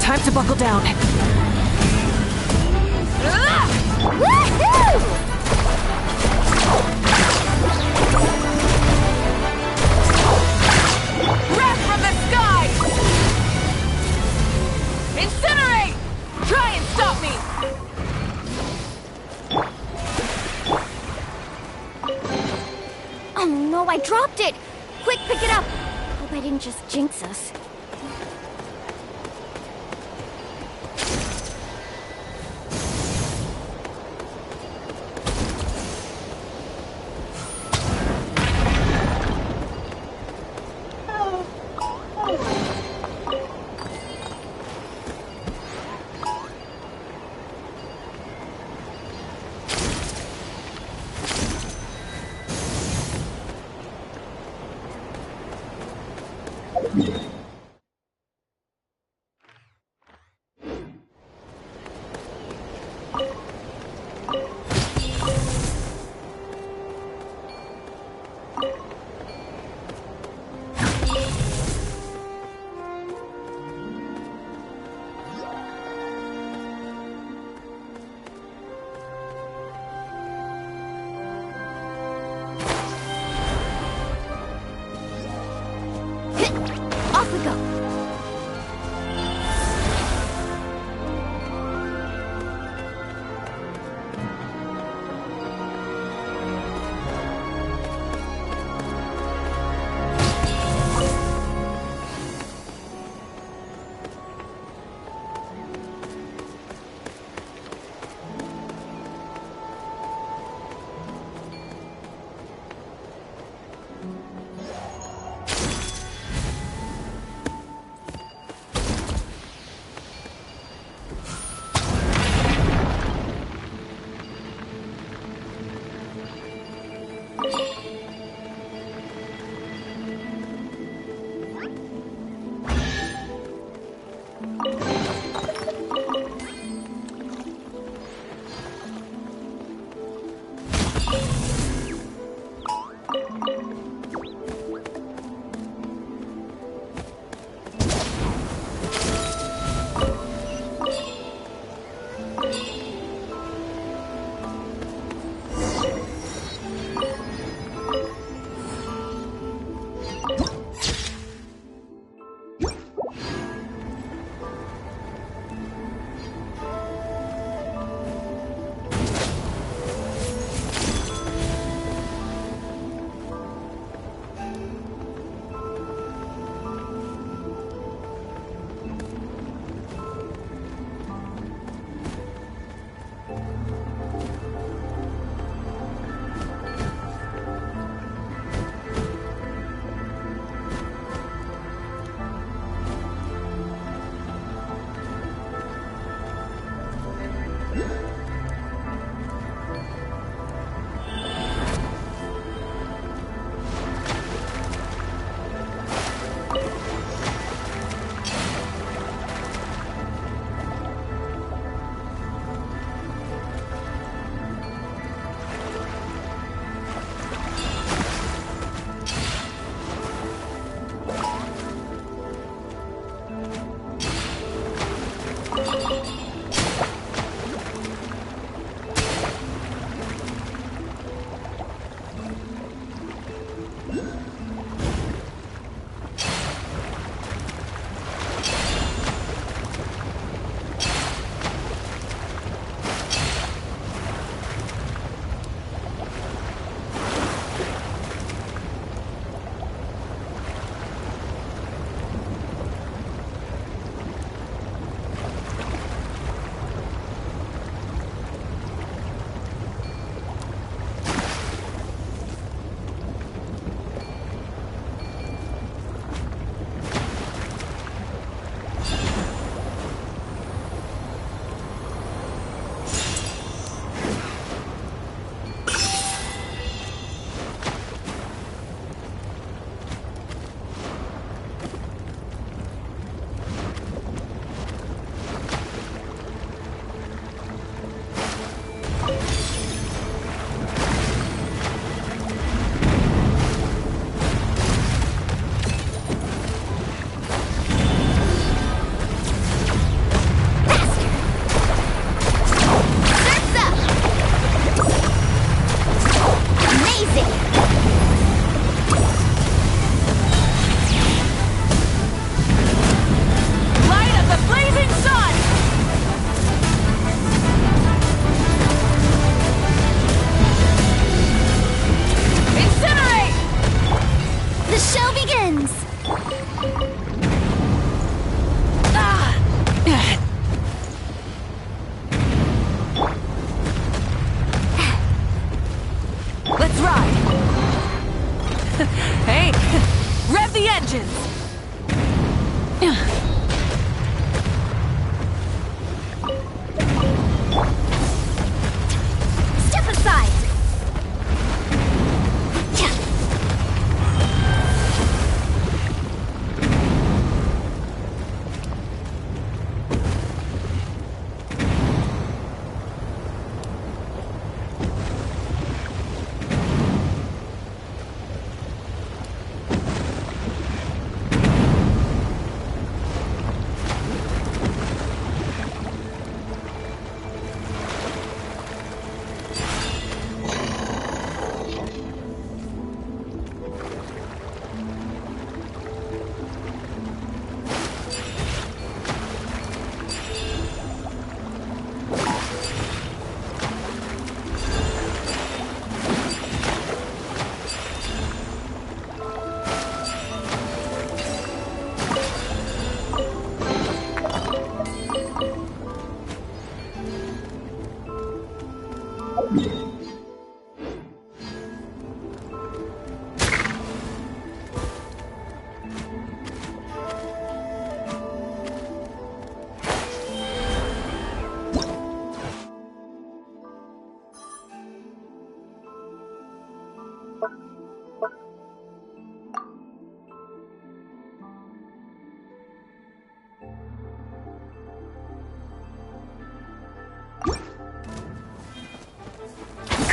Time to buckle down. Breath from the sky! Incinerate! Try and stop me! Oh no, I dropped it! Quick, pick it up! Hope I didn't just jinx us.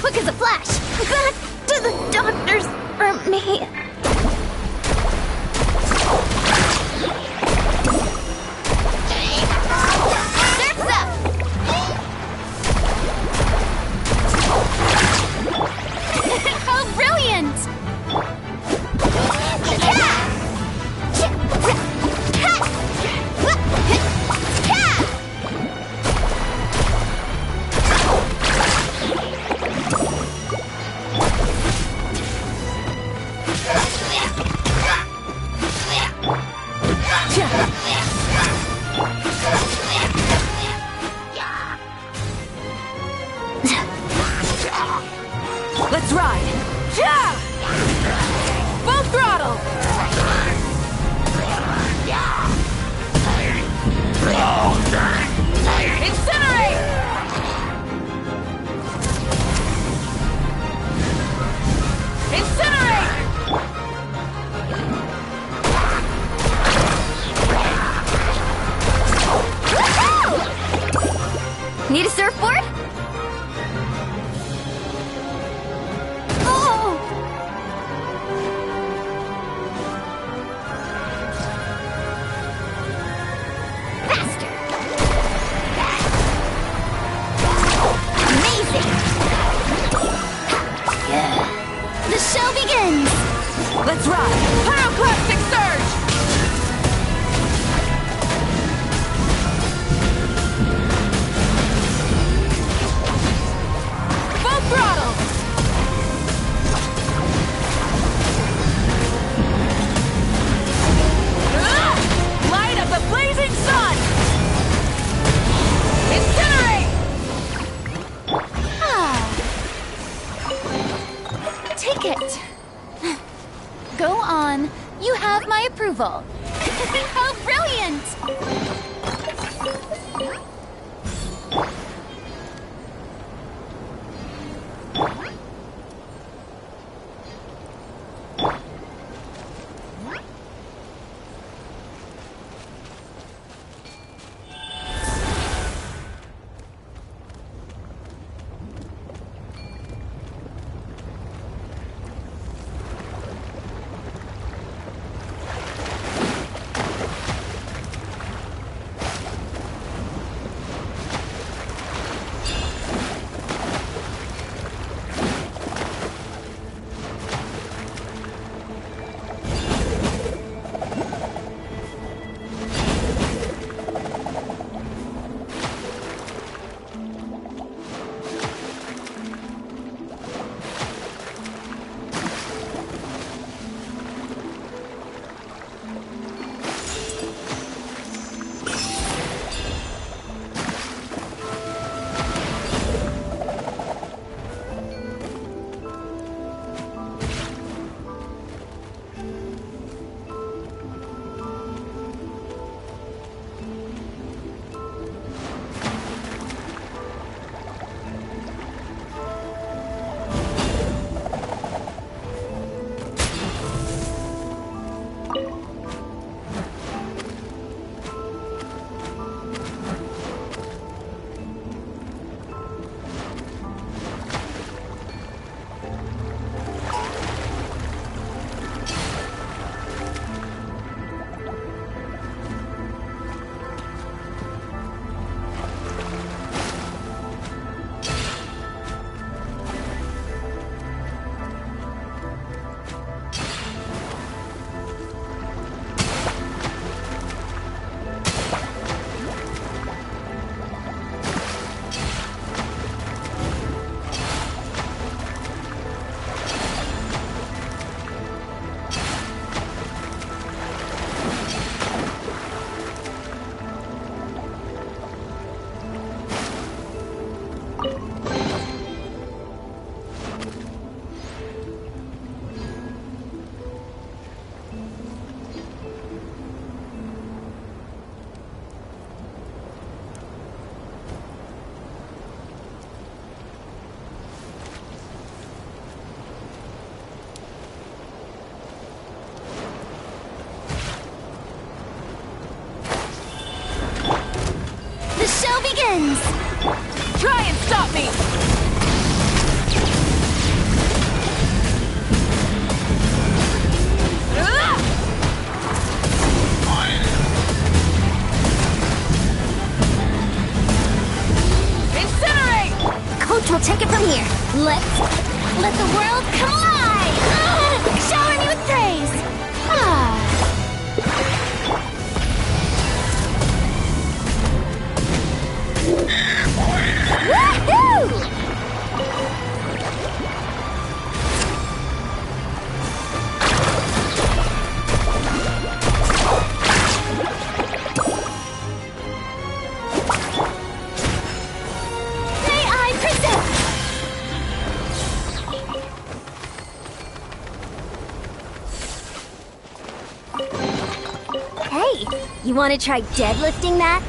Quick as a flash! Back to the doctors for me! Surf's up! How brilliant! Let's ride! Yeah! Full throttle! Incinerate! Need a surfboard? Oh! Faster! Amazing! The show begins! Let's ride! Pyroclastic surge! Full throttle! Light of the blazing sun! Incinerate! Take it. Go on. You have my approval. How brilliant! begins! Try and stop me! Incinerate! Coach will take it from here. Let's let the world come alive! Shower me with praise! Woohoo! May I present? Hey, you want to try deadlifting that?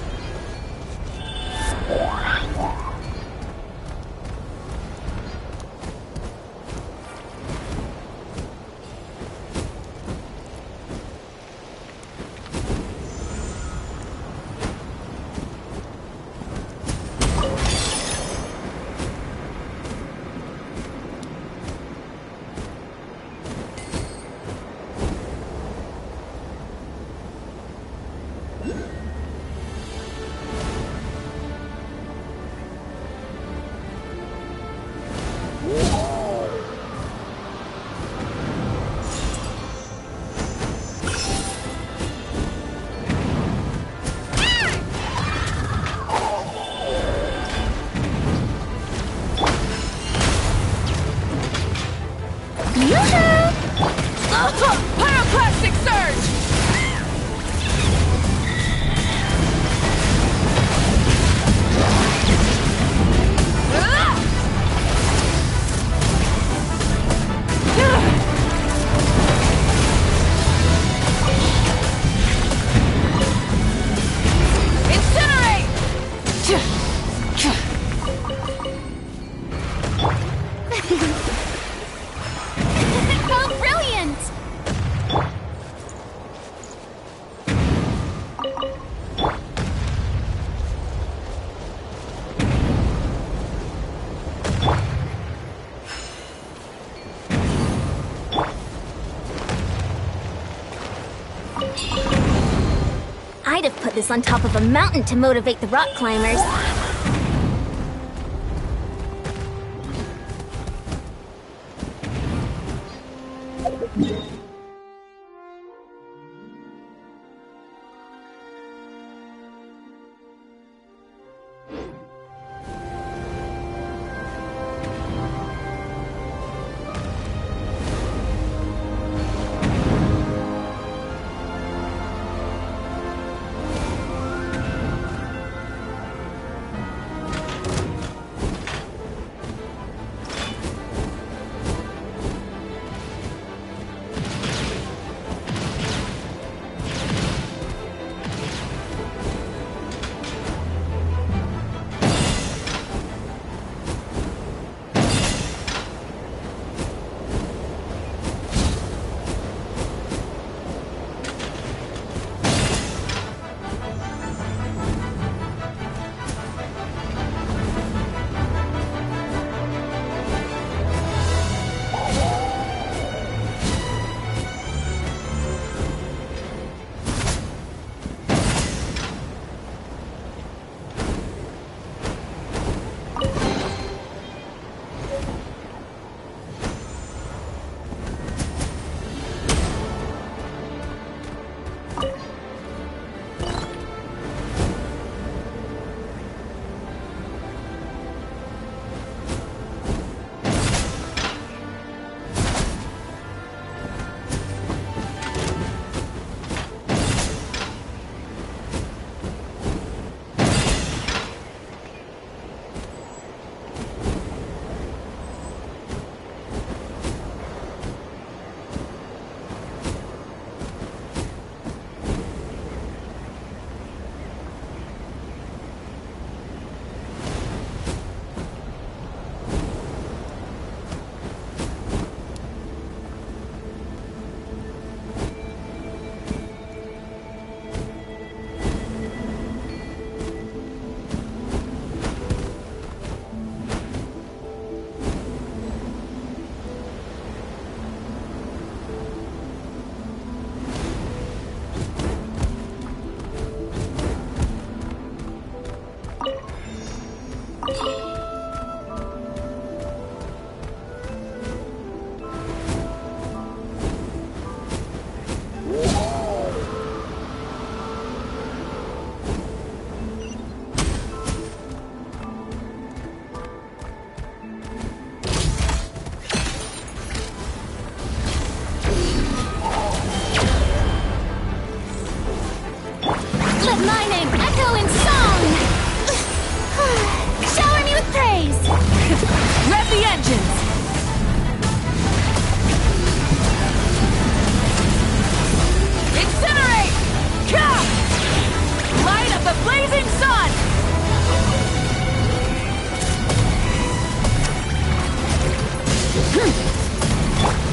Pyroclastic surge! Oh, brilliant! I'd have put this on top of a mountain to motivate the rock climbers.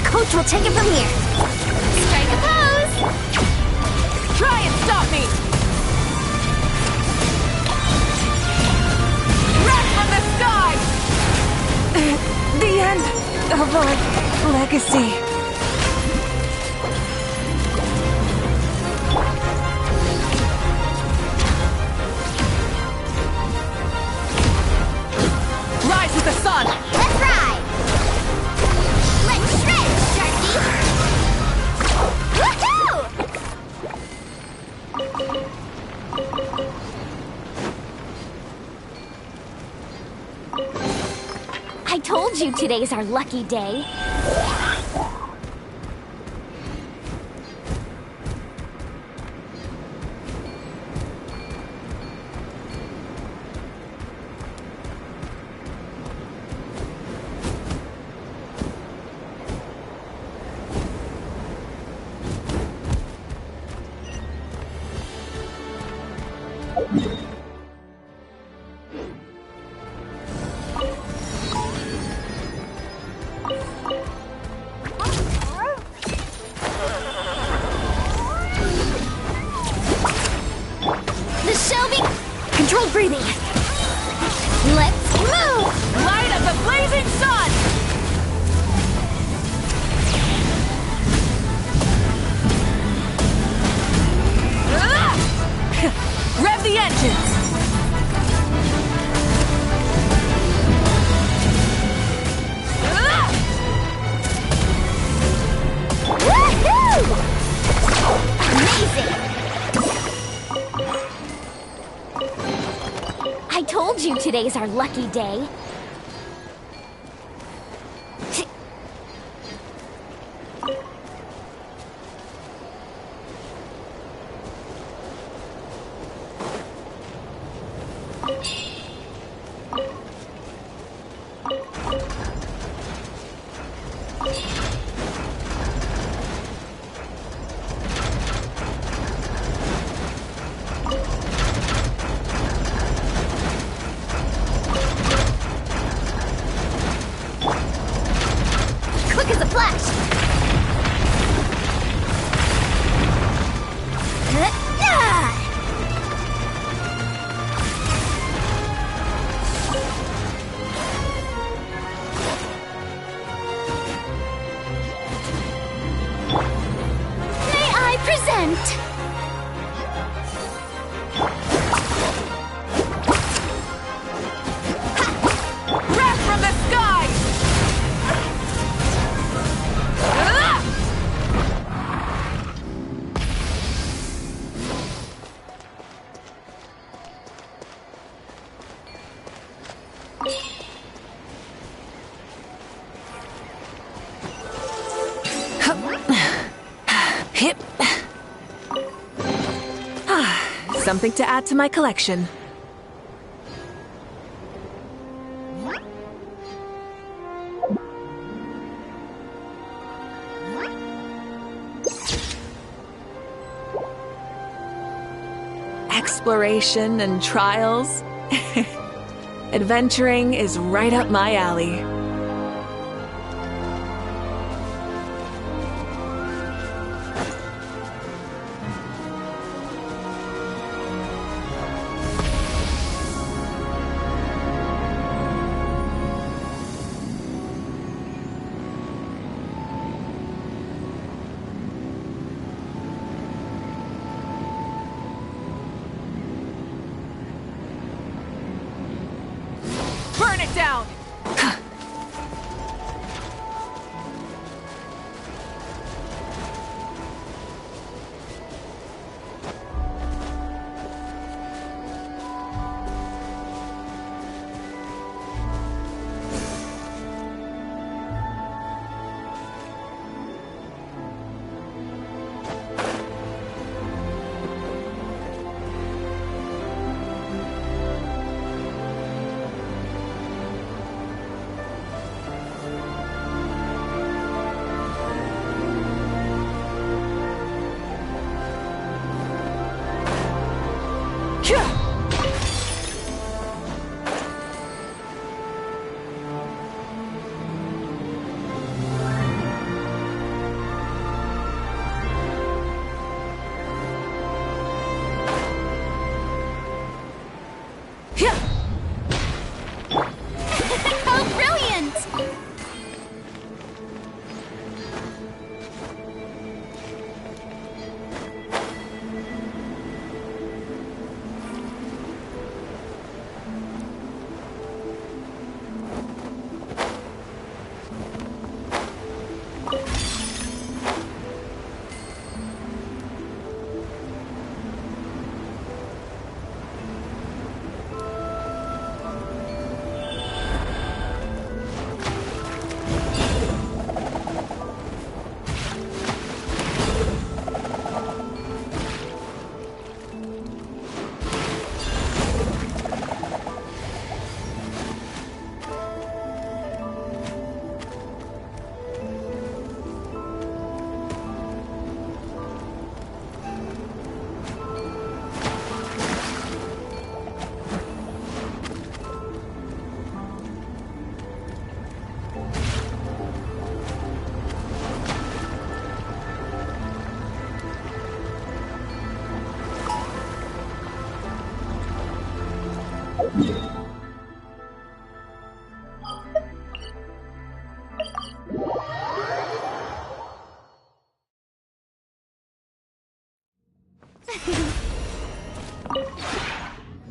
Coach will take it from here. Strike a pose! Try and stop me! Wreck from the sky! The end of our legacy. Rise with the sun! Let's ride! Let's shred, Sharky! Woohoo! I told you today's our lucky day. The Shelby... Controlled breathing. Let's move! Light of the blazing sun! Rev the engines! Woohoo! Amazing! I told you today's our lucky day. Quick as a flash! May I present? Wrath from the sky! Hip. Something to add to my collection. Exploration and trials. Adventuring is right up my alley. Burn it down!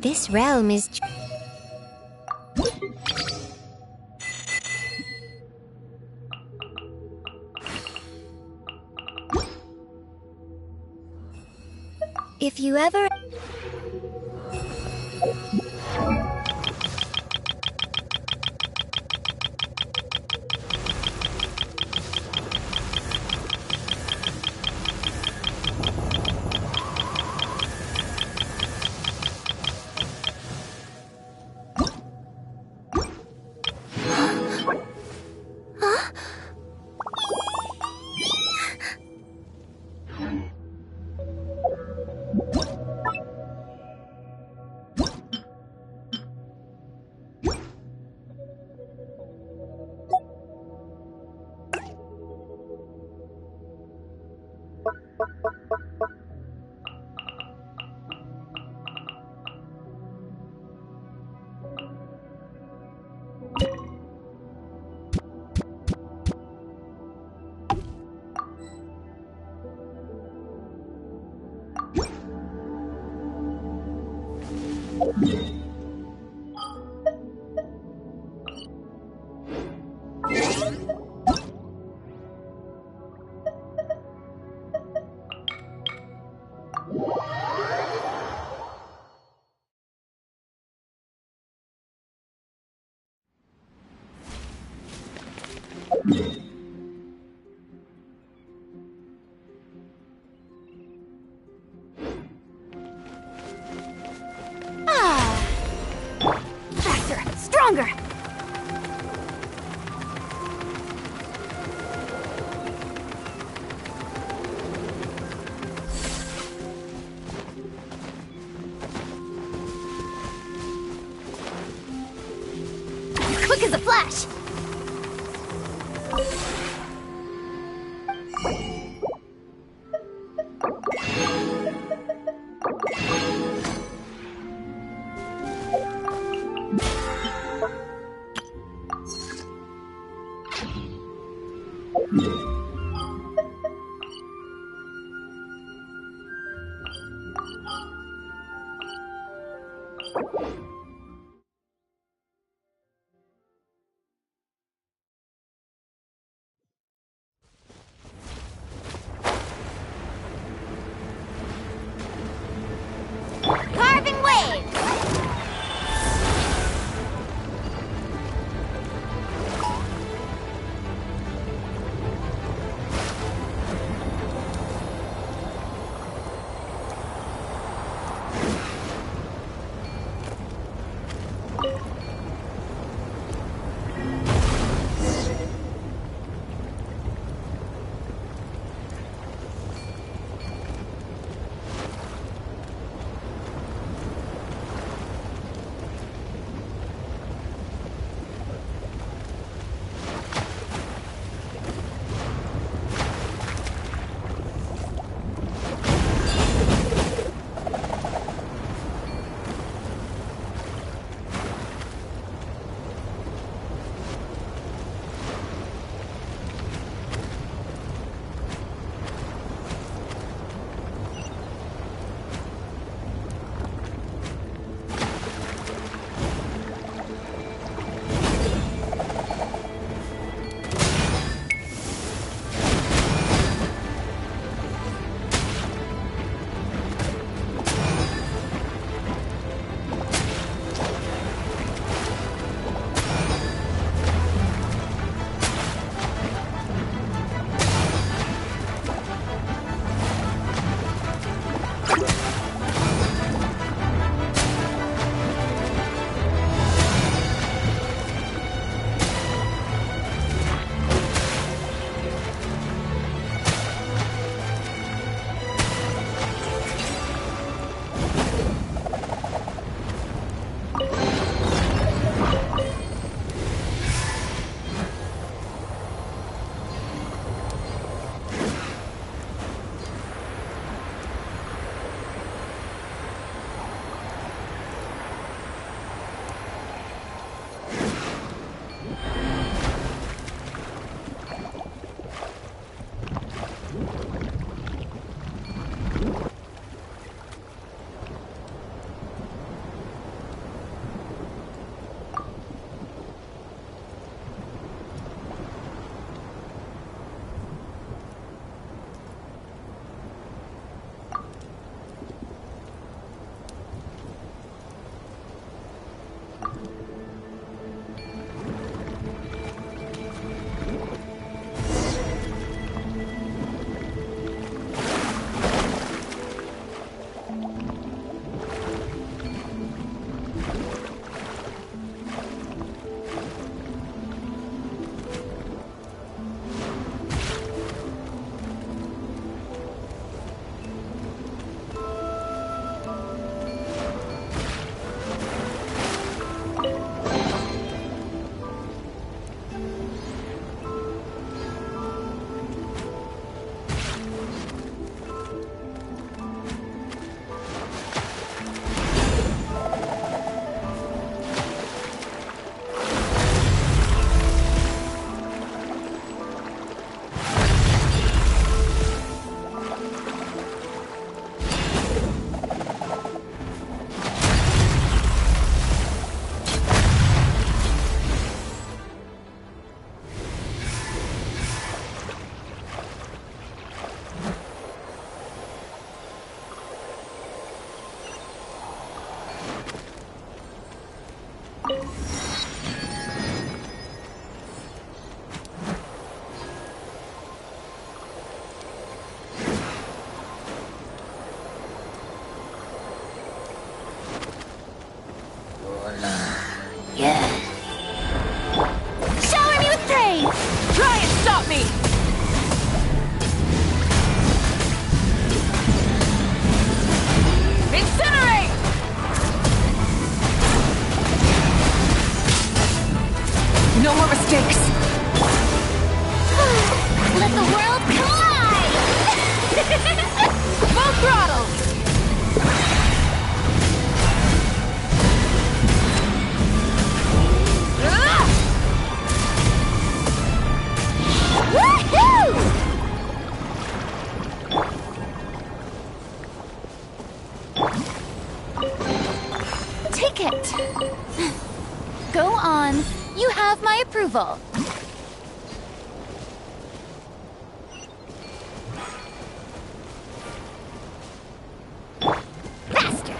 This realm is... If you ever... Faster! Stronger! Quick as a flash! No more mistakes. Let the world collide! Full throttle! Woohoo! Take it. Go on. You have my approval. Faster!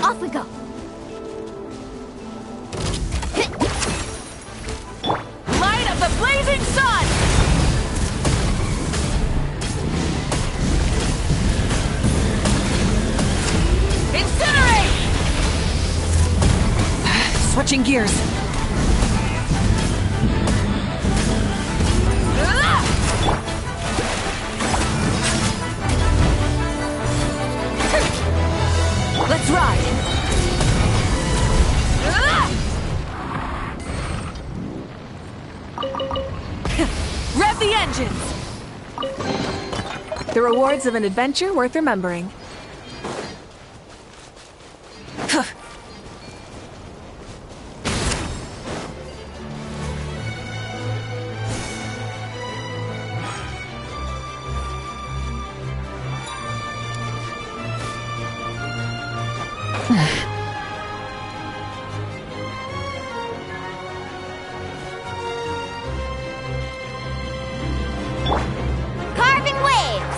Off we go! Light of the blazing sun! Incinerate! Switching gears. Let's ride! Rev the engines! The rewards of an adventure worth remembering. Carving waves!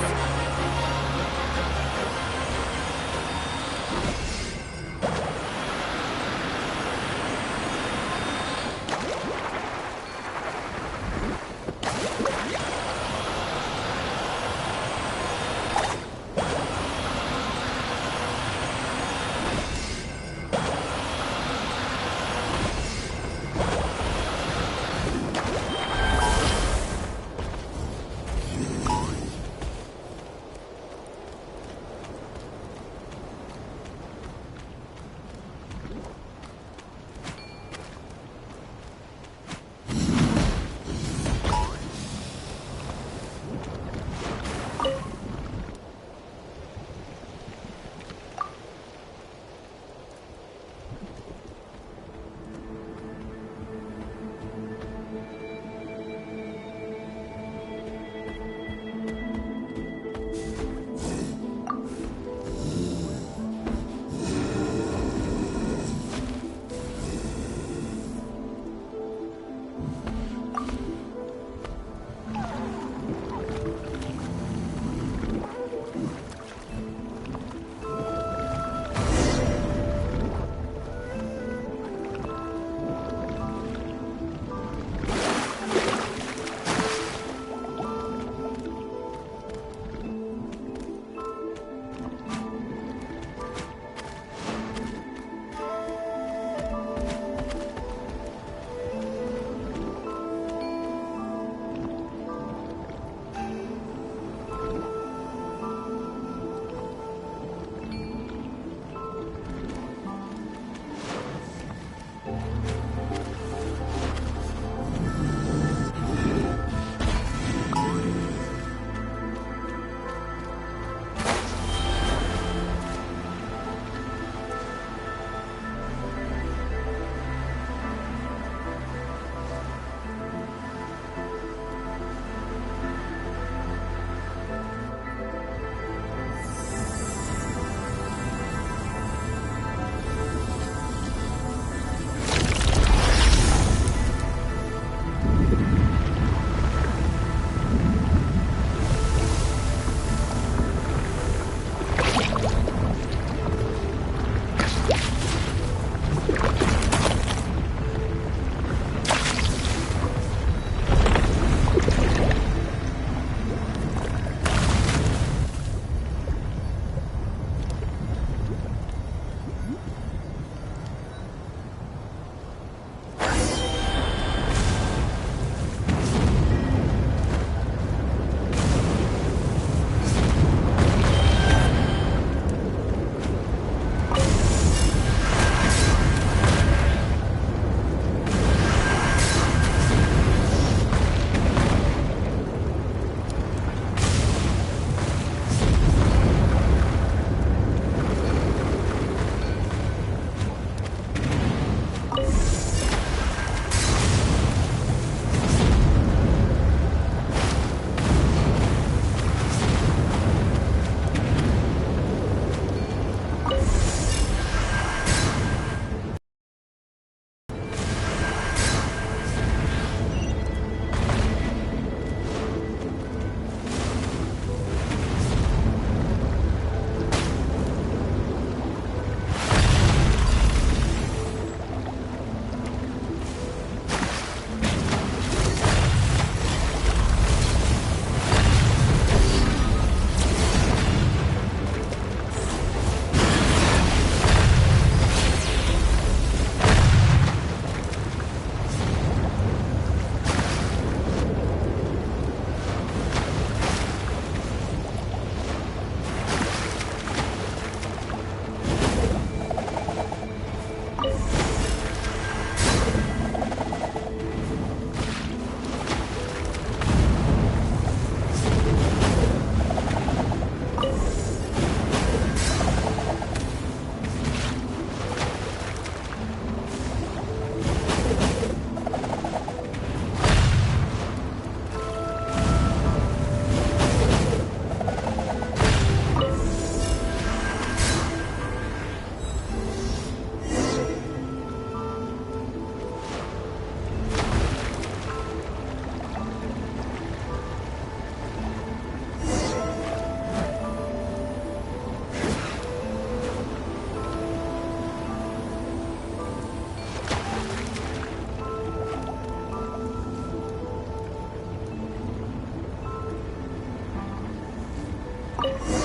you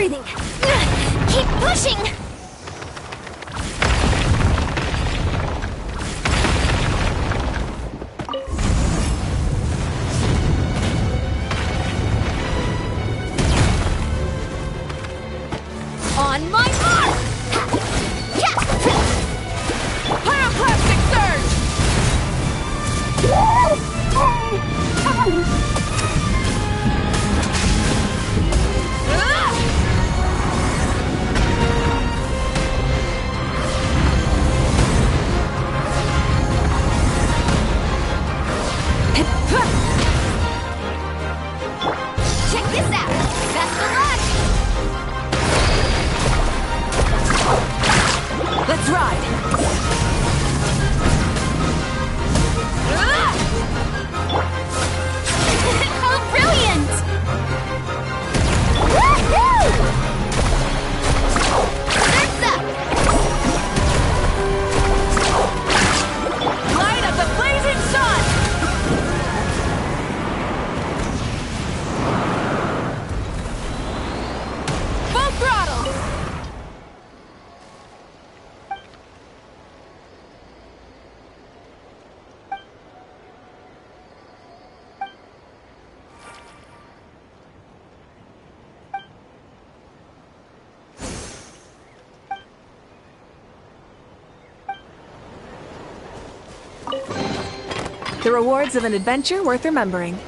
breathing. Keep pushing! On my mark! Pyroclastic surge! Check this out! Best of luck! Let's ride! How brilliant! Woohoo! Surf's up! Light of the blazing sun! Full throttle! The rewards of an adventure worth remembering.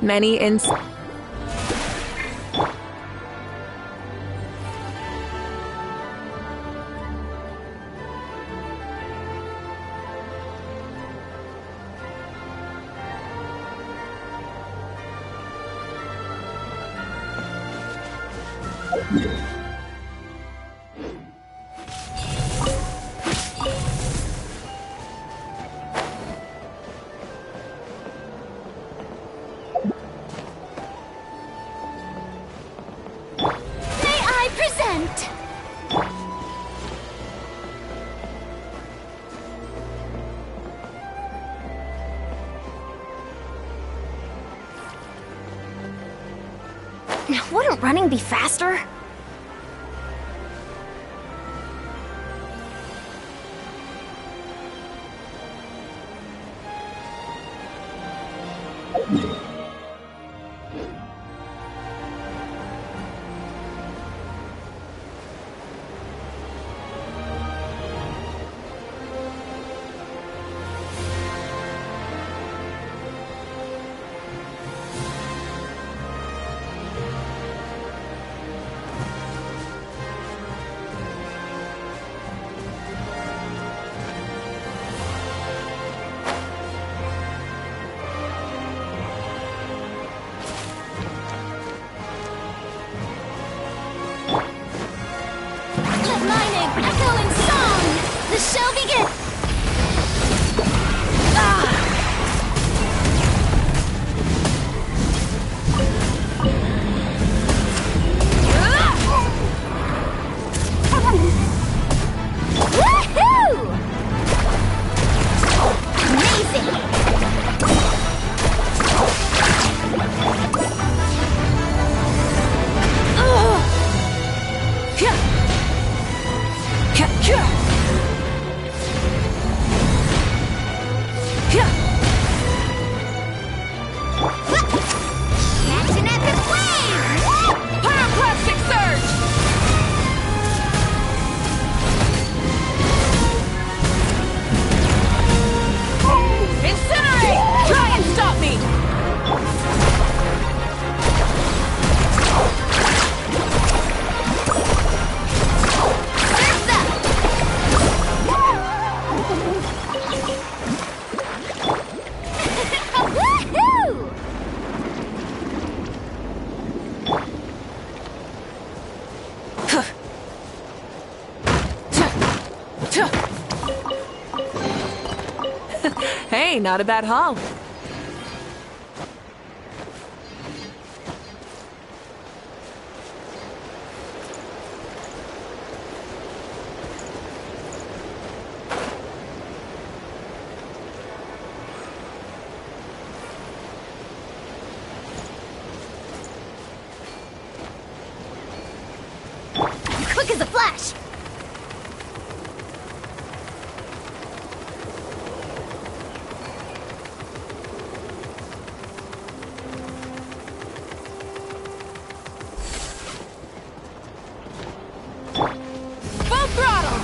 Many Wouldn't running be faster? The show begins! Woohoo! Amazing! Catch an epic wave! Pyroclastic surge! Incinerate! Try and stop me! Surf's up! Hey, not a bad haul. Quick as a flash! Full throttle!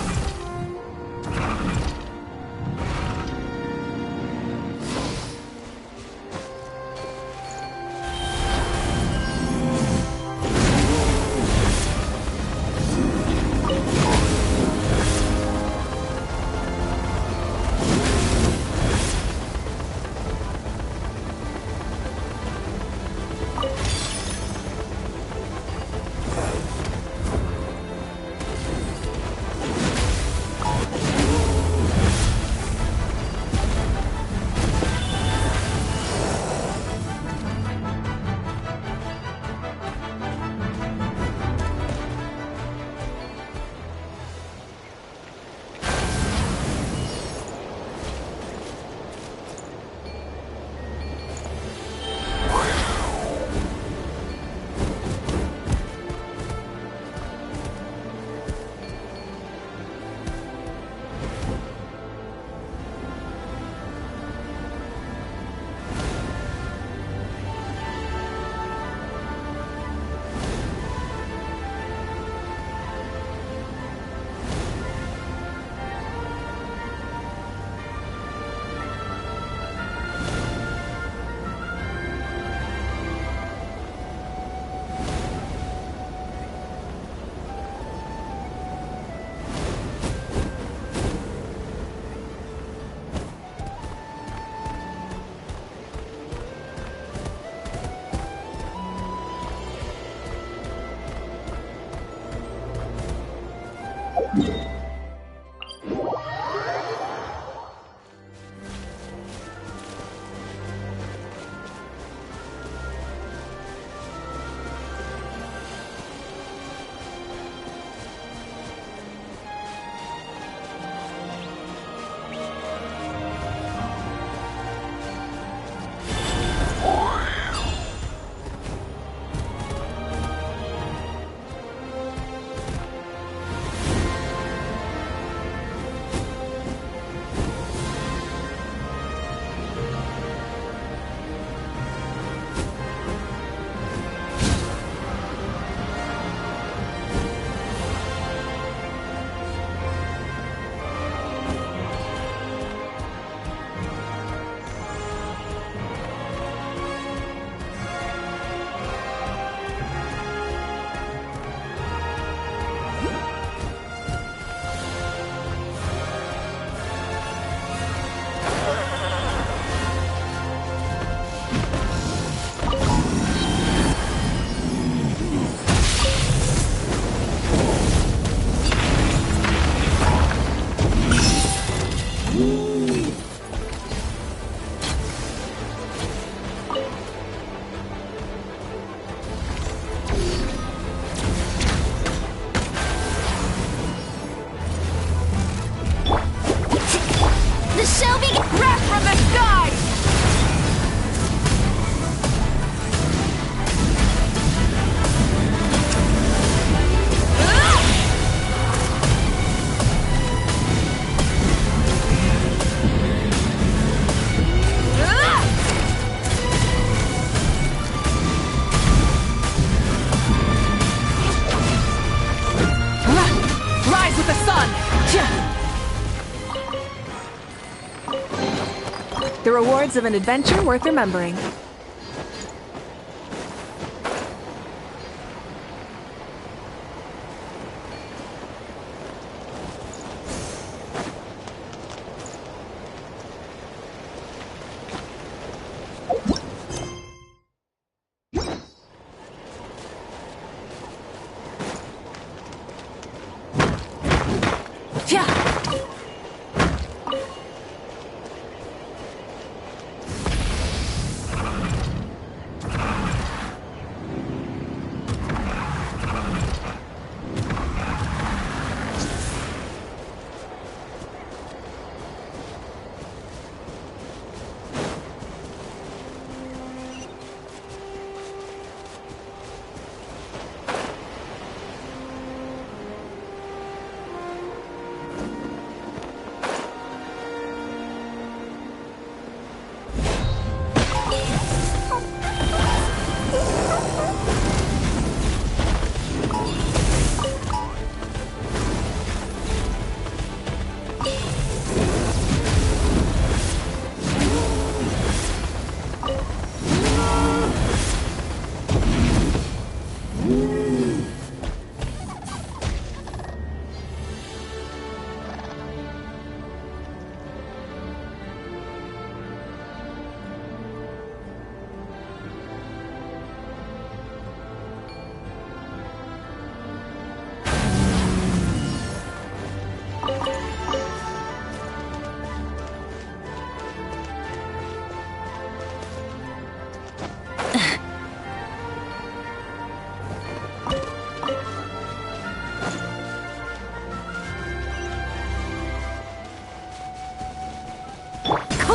The rewards of an adventure worth remembering.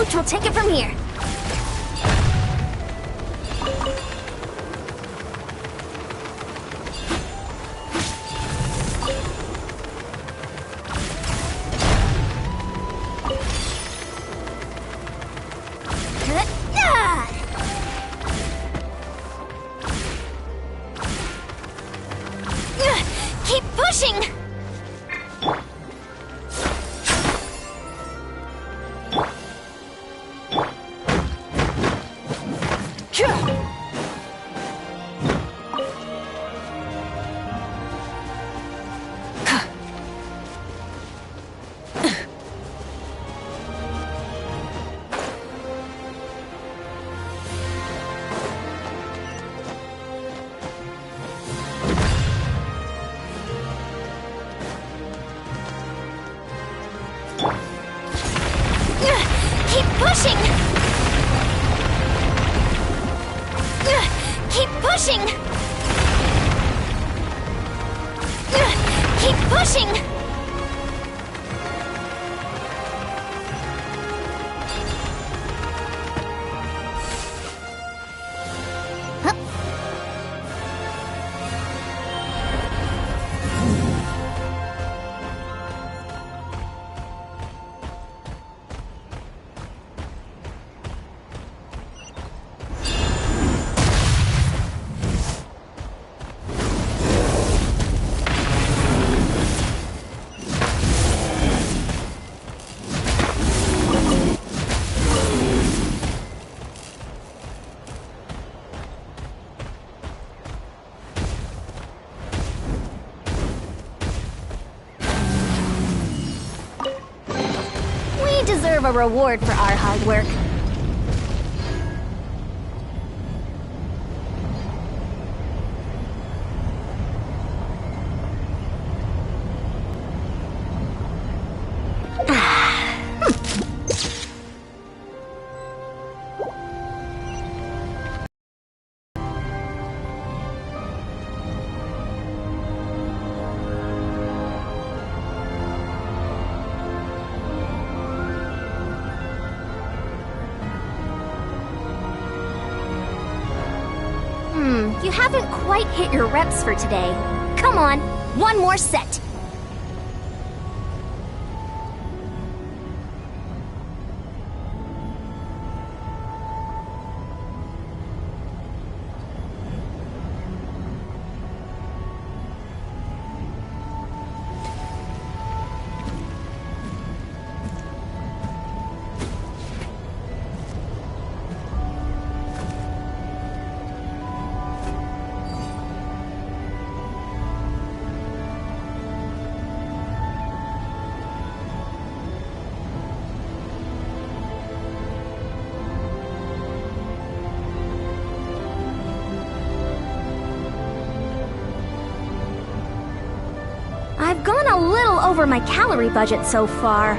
Coach will take it from here. Keep pushing! Keep pushing! Keep pushing! Keep pushing! Deserve a reward for our hard work. You haven't quite hit your reps for today. Come on, one more set. I've gone a little over my calorie budget so far.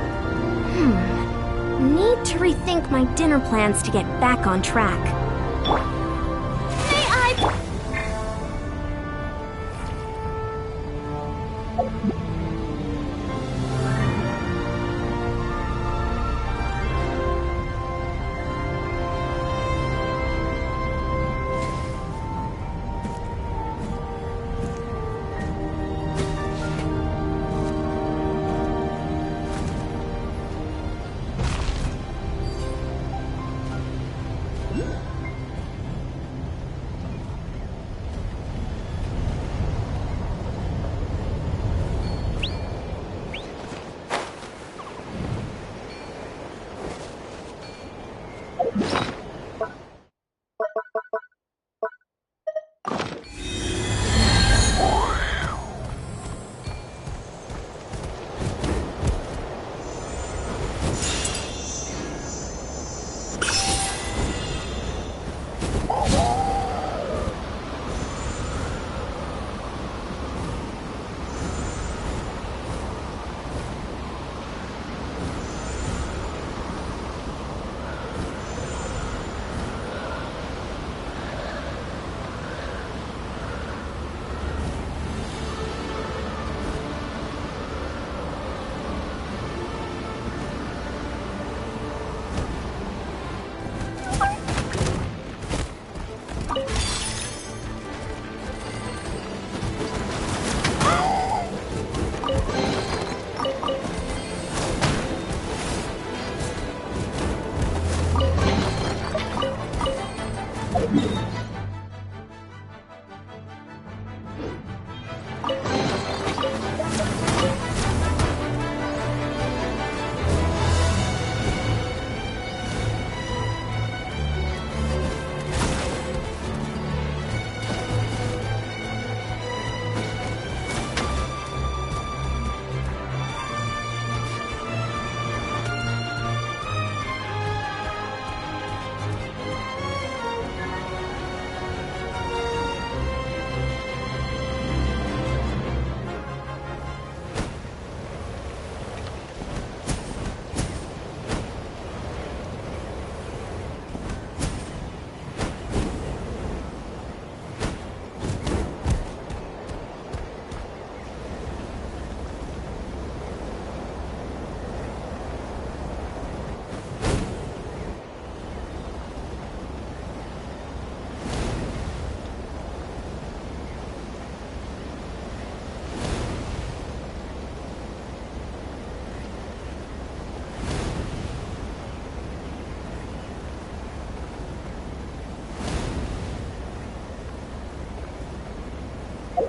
Need to rethink my dinner plans to get back on track. May I...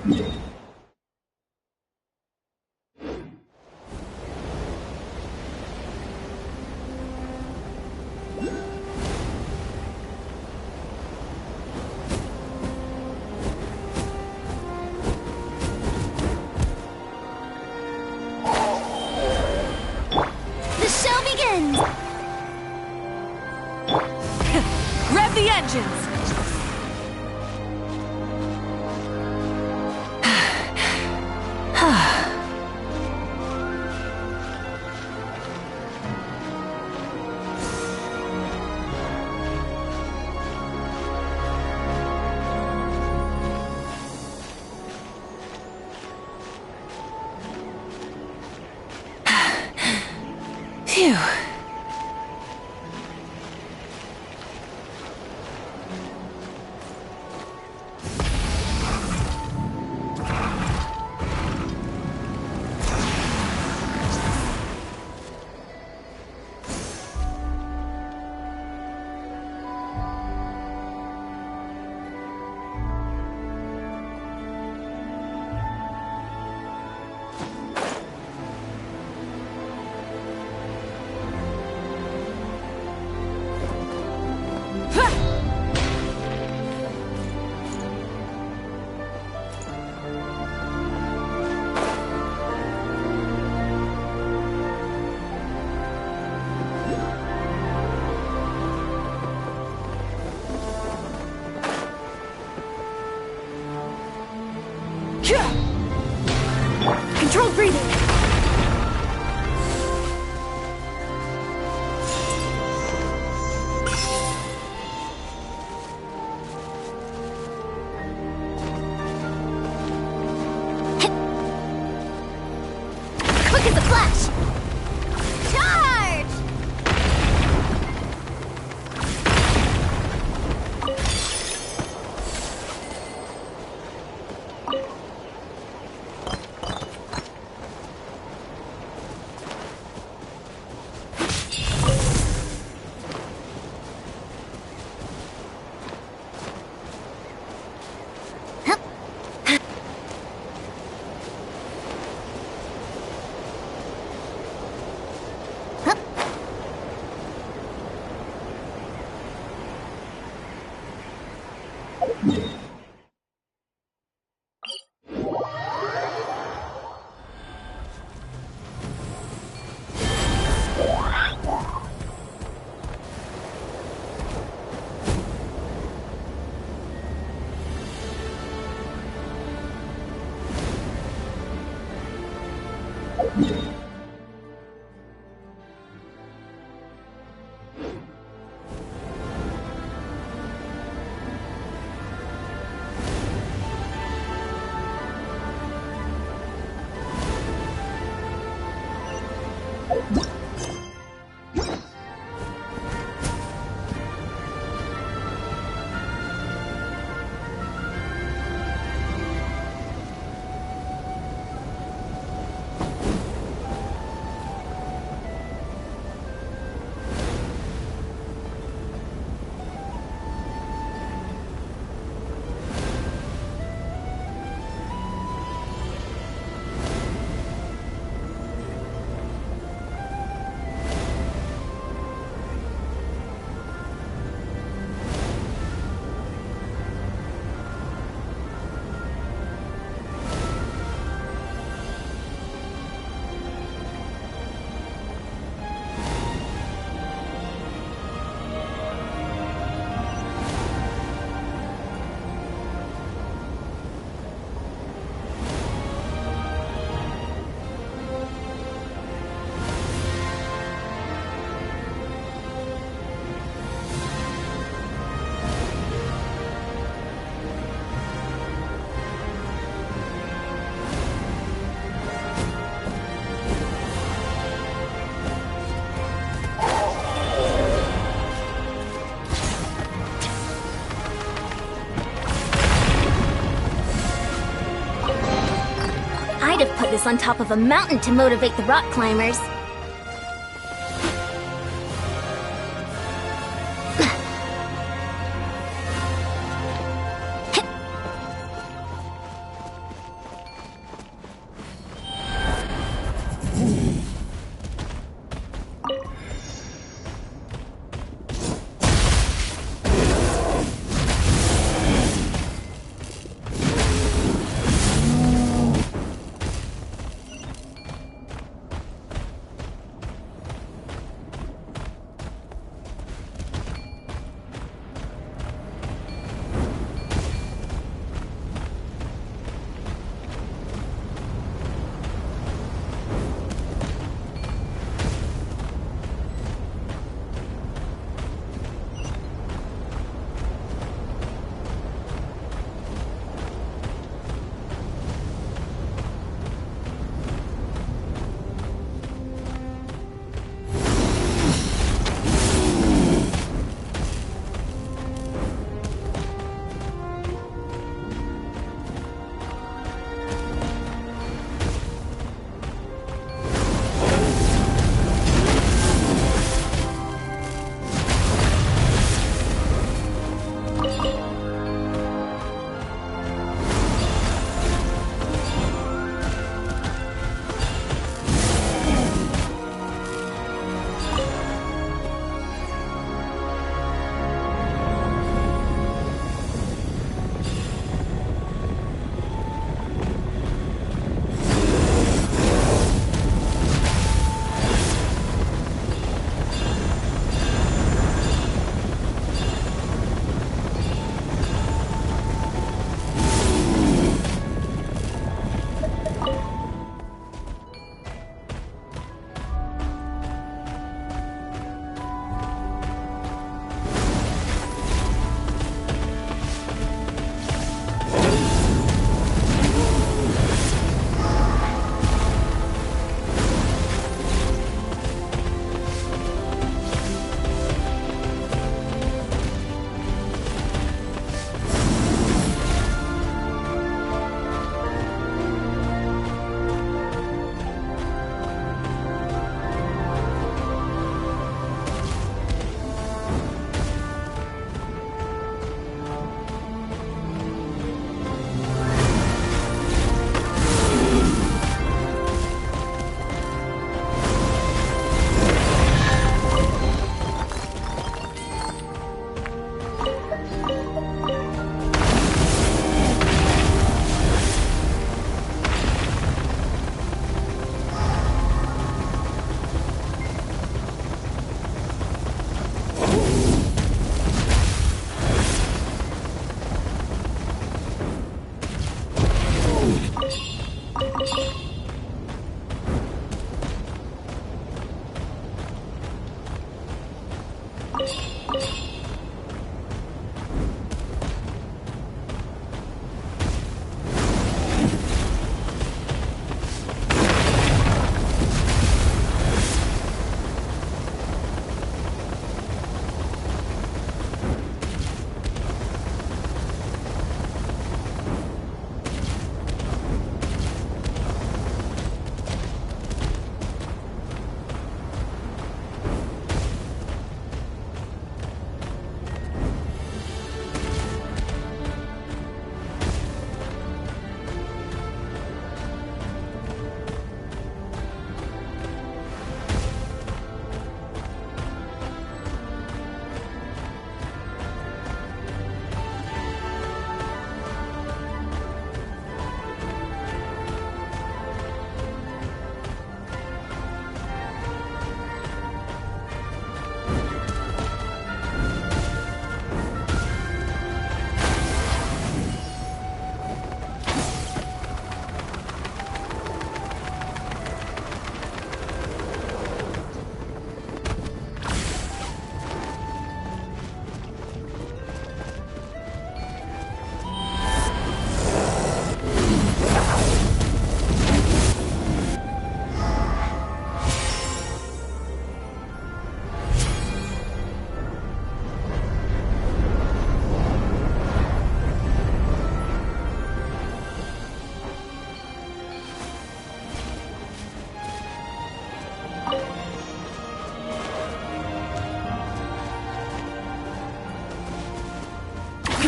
The show begins! Rev the engines! Phew. Controlled breathing. Quick as a flash! Charge! I'd have put this on top of a mountain to motivate the rock climbers.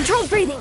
Controlled breathing.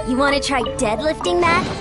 You want to try deadlifting that?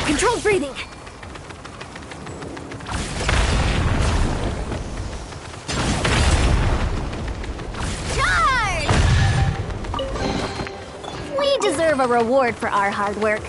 Controlled breathing. Charge! We deserve a reward for our hard work.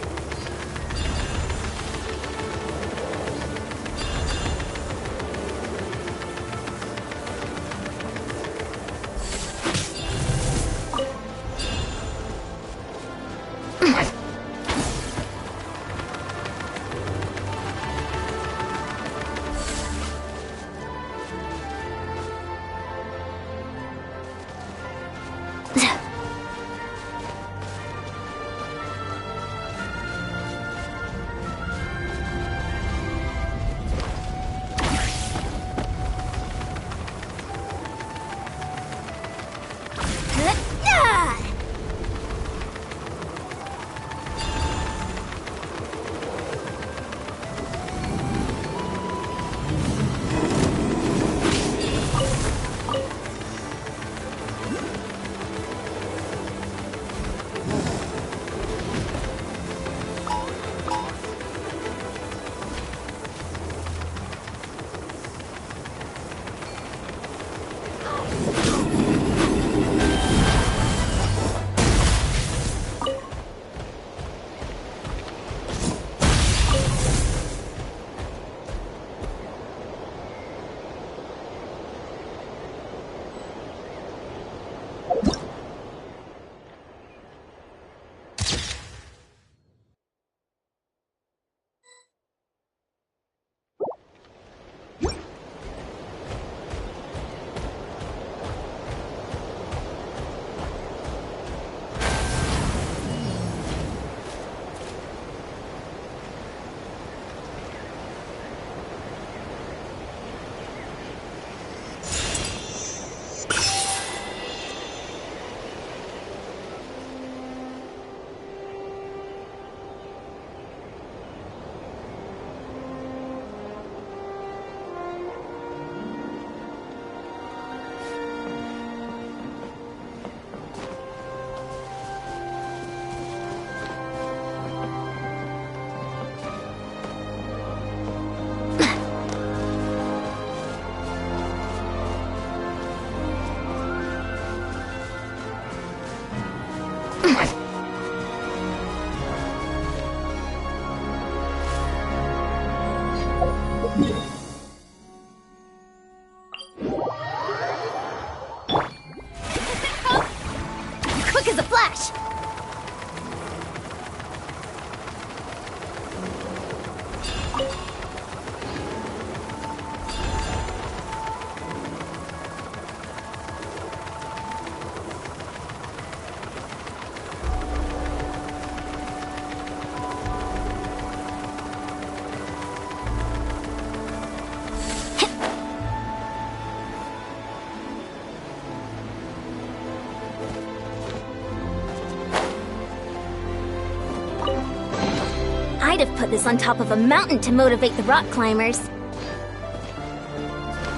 put this on top of a mountain to motivate the rock climbers.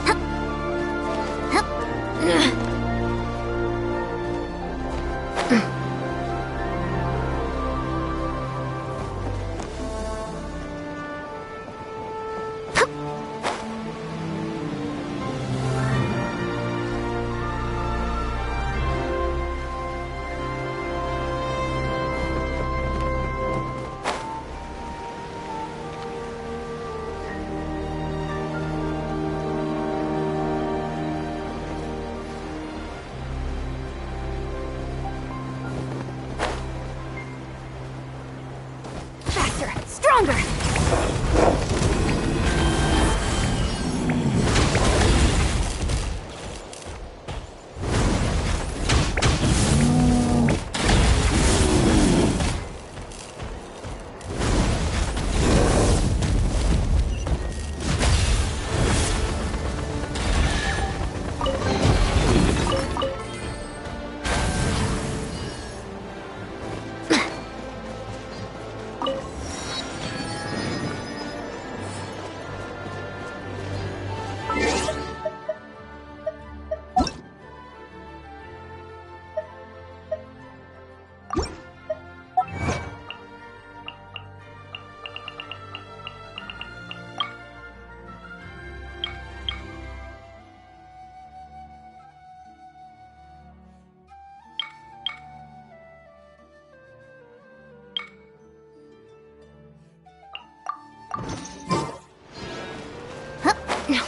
Hup. Hup. Ugh. Stronger!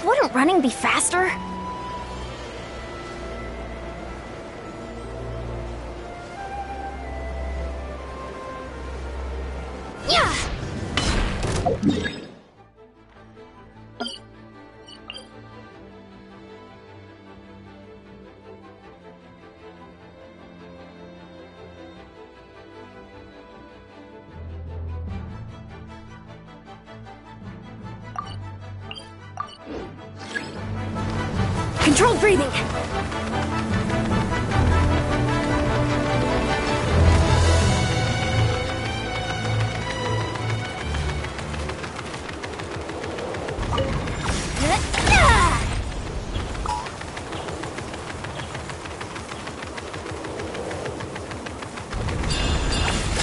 Wouldn't running be faster? Yeah! Controlled breathing!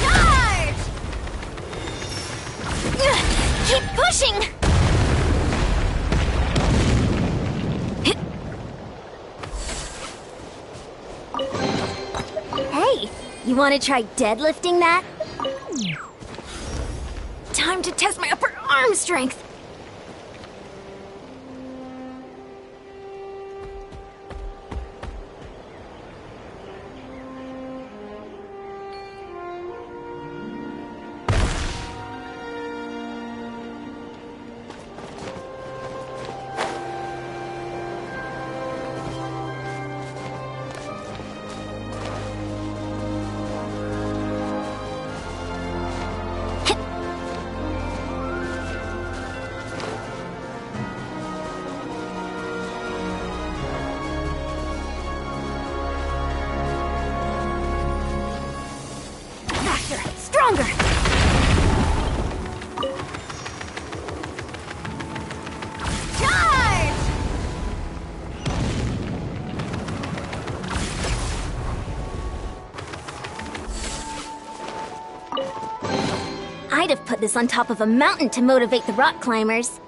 Charge! Keep pushing! You want to try deadlifting that? Time to test my upper arm strength! Stronger! Charge! I'd have put this on top of a mountain to motivate the rock climbers.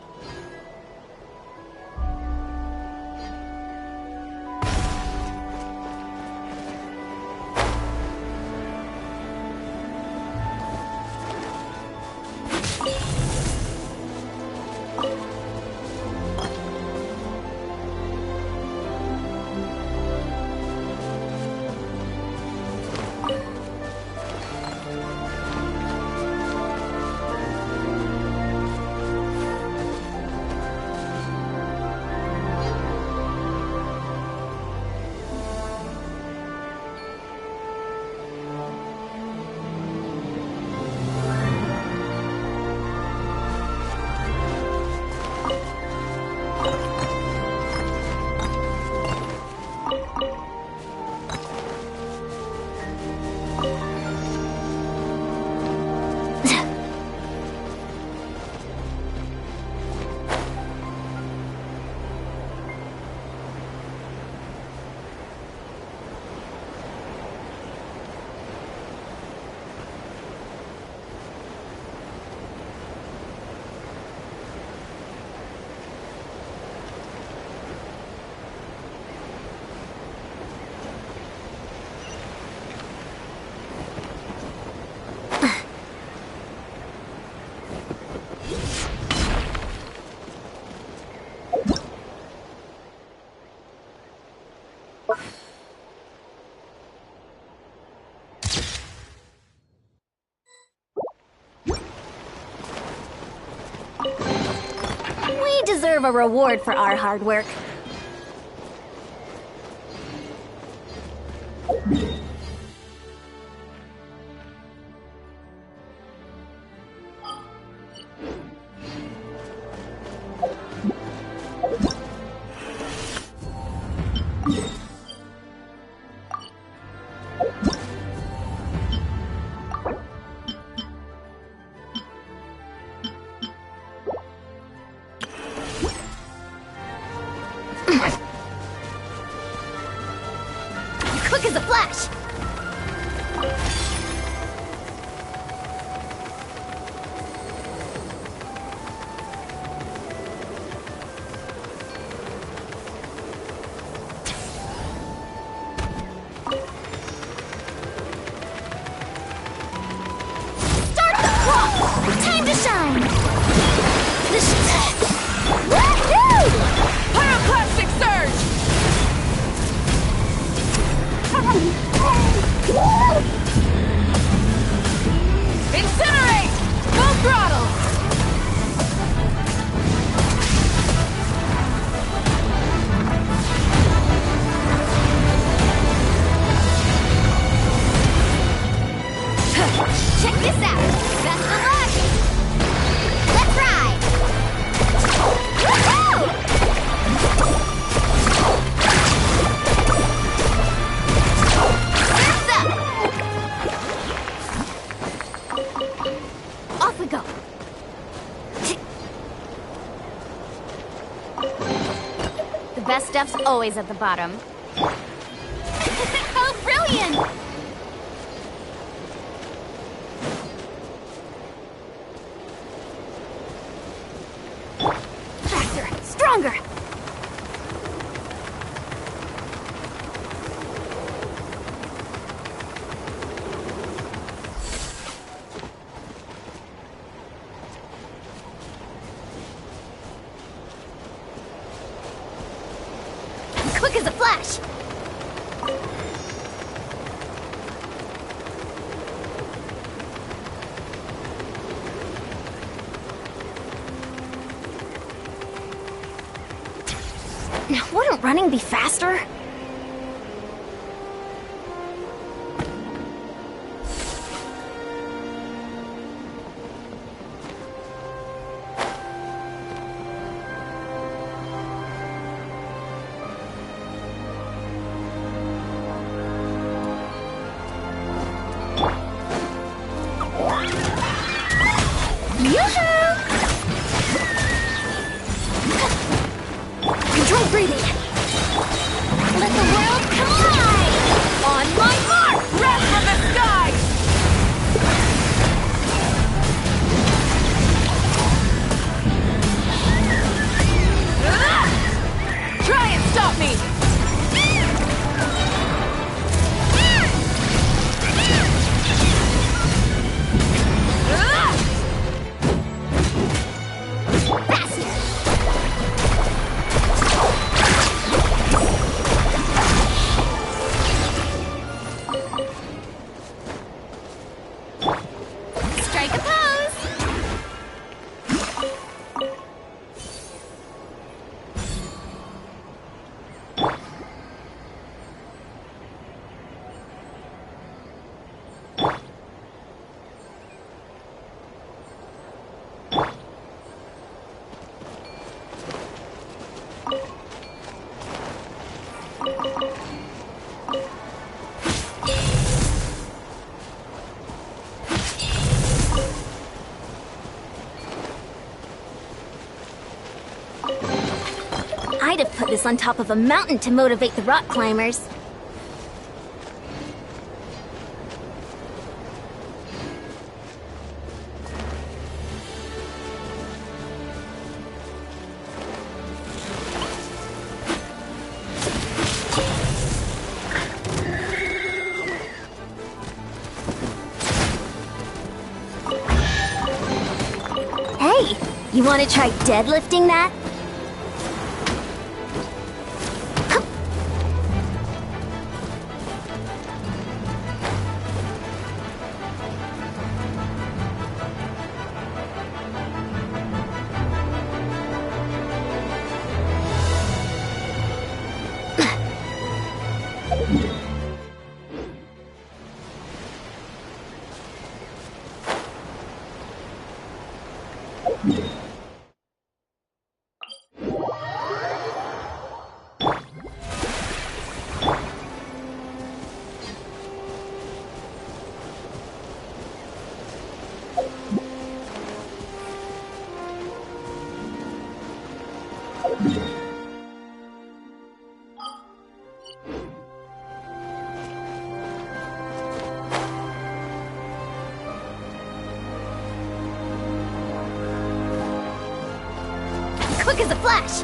deserve a reward for our hard work. Quick as a flash! Start the clock! Time to shine! Woohoo! Pyroclastic surge! Incinerate! Full throttle! Check this out! Best of luck! Let's ride! Woohoo! Surf's up! Off we go. The best stuff's always at the bottom. How brilliant! Faster, stronger. Quick as a flash! Now, wouldn't running be faster? Control breathing. Let the world collide! On my mark! Wrath from the skies! Try and stop me! Strike a pose! I'd have put this on top of a mountain to motivate the rock climbers. Hey, you want to try deadlifting that? Quick as a flash!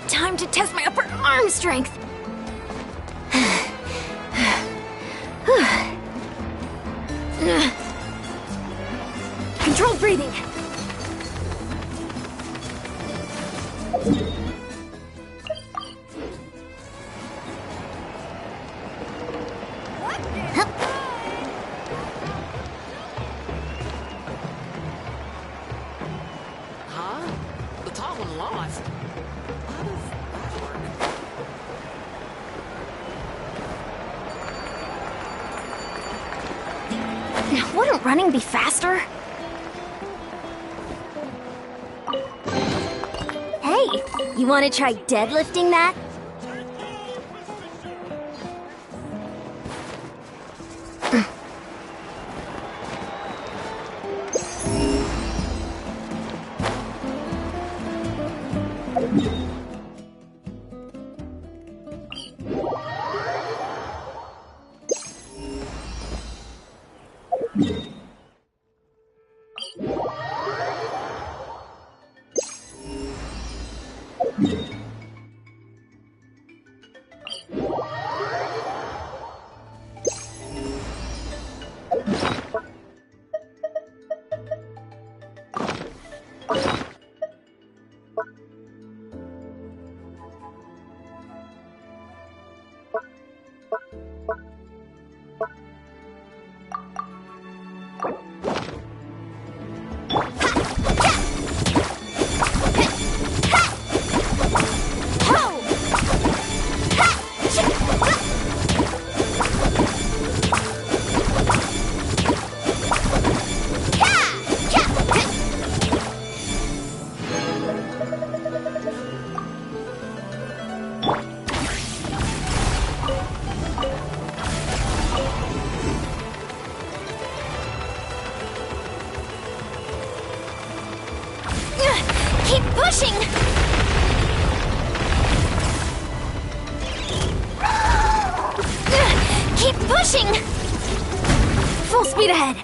Time to test my upper arm strength. Controlled breathing. Huh? The tall one lost. How does that work? Wouldn't running be faster? Hey, you want to try deadlifting that? Keep pushing! Keep pushing! Full speed ahead!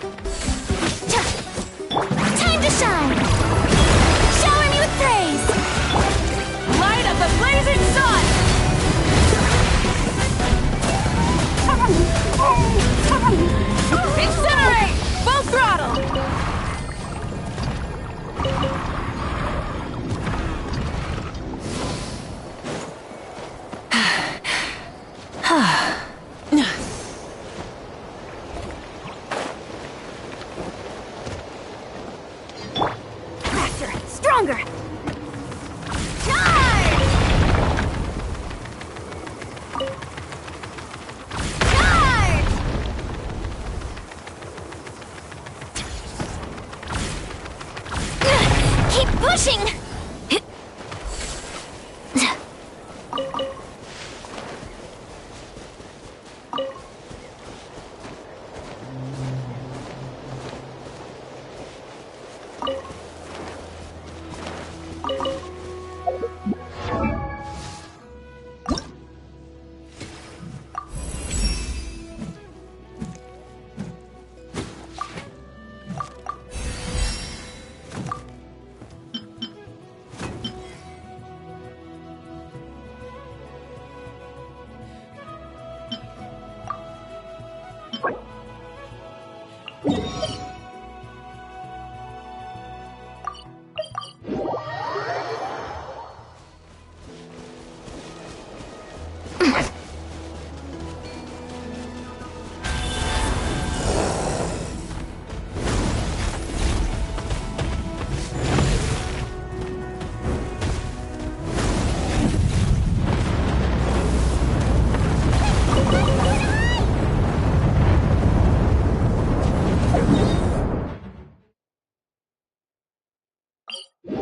Time to shine! Shower me with praise! Light up the blazing sun! Incinerate! Full throttle! Faster! Stronger! Keep pushing! Quick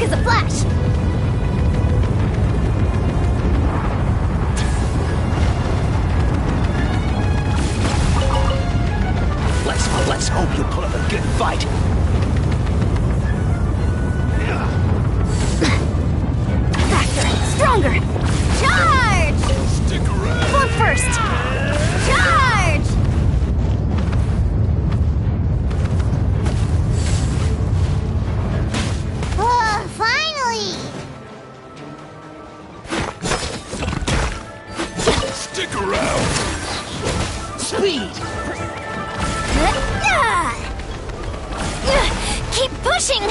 as a flash! Let's hope you put up a good fight. Faster! Stronger! Charge! Stick around! Float first! Charge! Finally! Stick around! Speed! Keep pushing!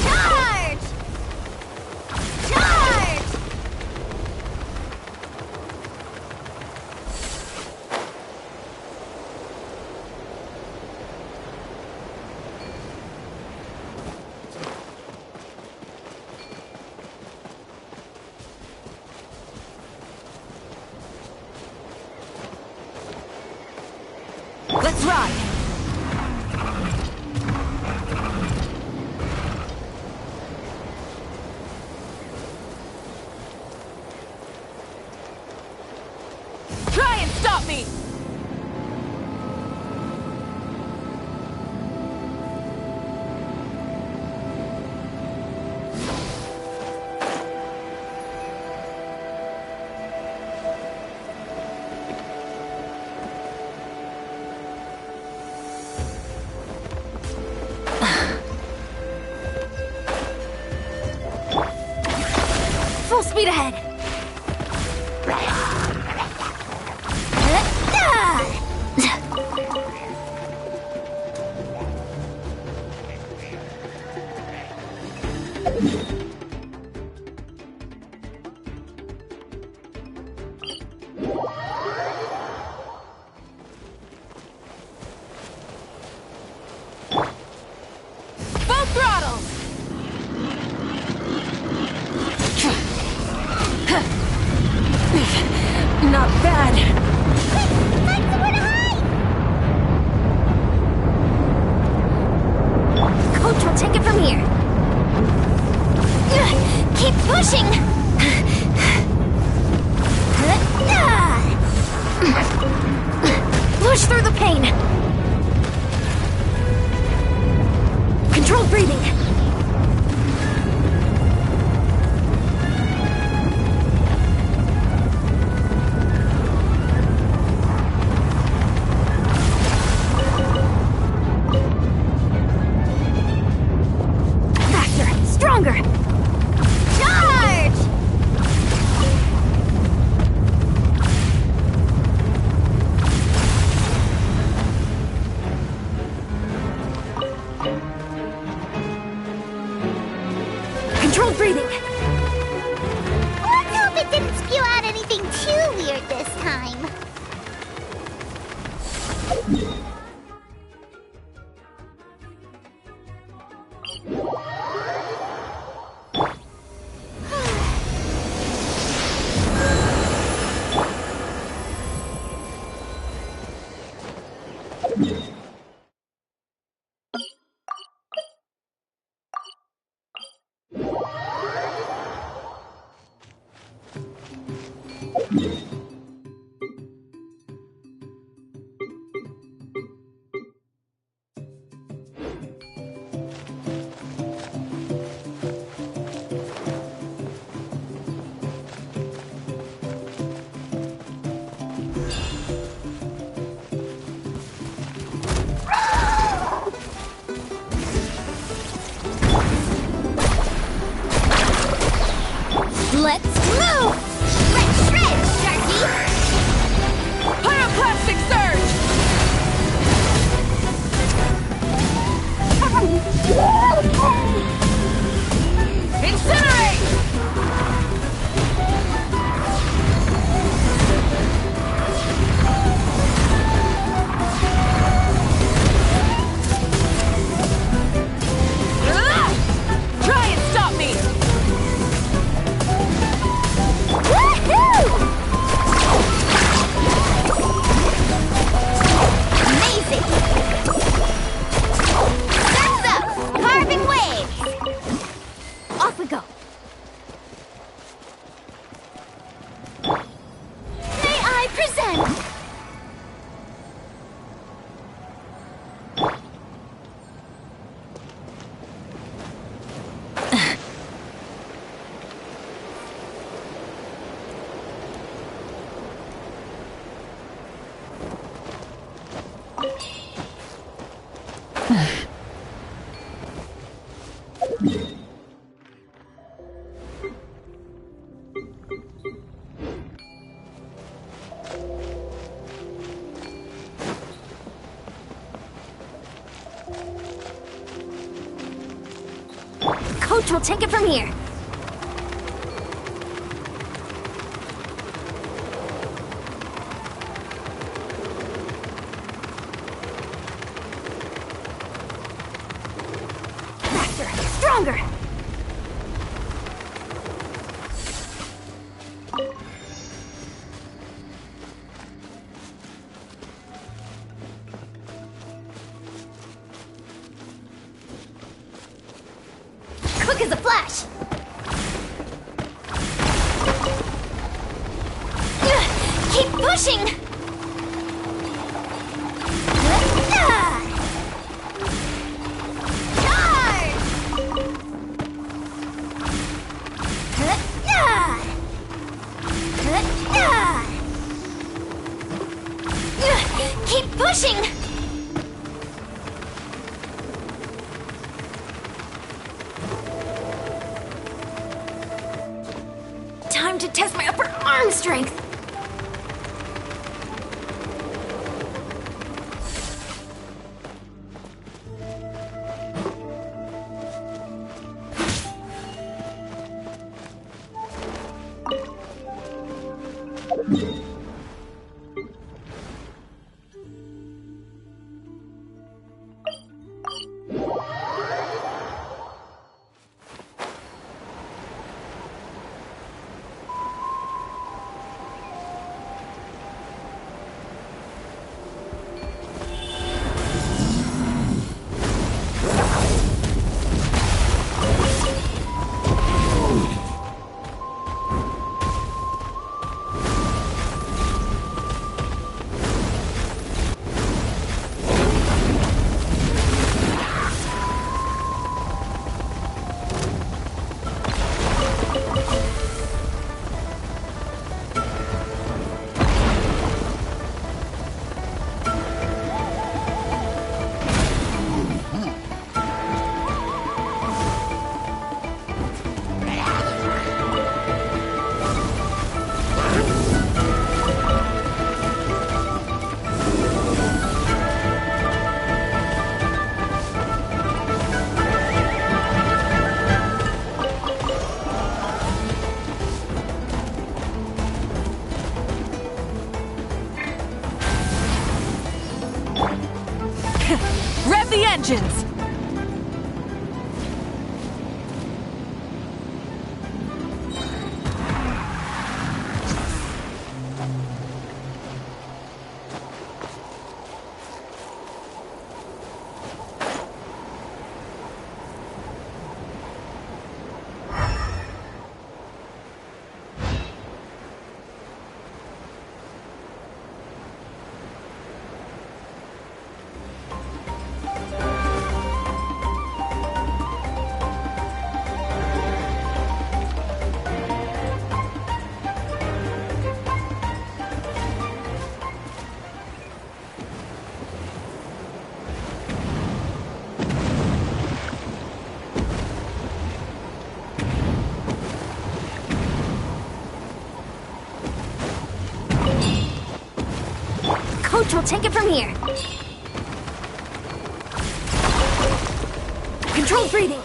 Charge! Charge! Let's ride! Try and stop me! Full speed ahead! Full throttle! Not bad. Find somewhere to hide! Coach will take it from here. Keep pushing! Push through the pain! Controlled breathing! Faster! Stronger! Charge! Controlled breathing! Let's hope it didn't spew out anything too weird this time. Let's move! Let's shred, Sharky! Pyroclastic surge! Incinerate! Try and stop me! Amazing! Surf's up! Carving waves! Off we go! May I present? Coach will take it from here. Faster, stronger. Quick as a flash! Keep pushing! Charge! Keep pushing! Time to test my upper arm strength! Rev the engines! Coach will take it from here. Controlled breathing.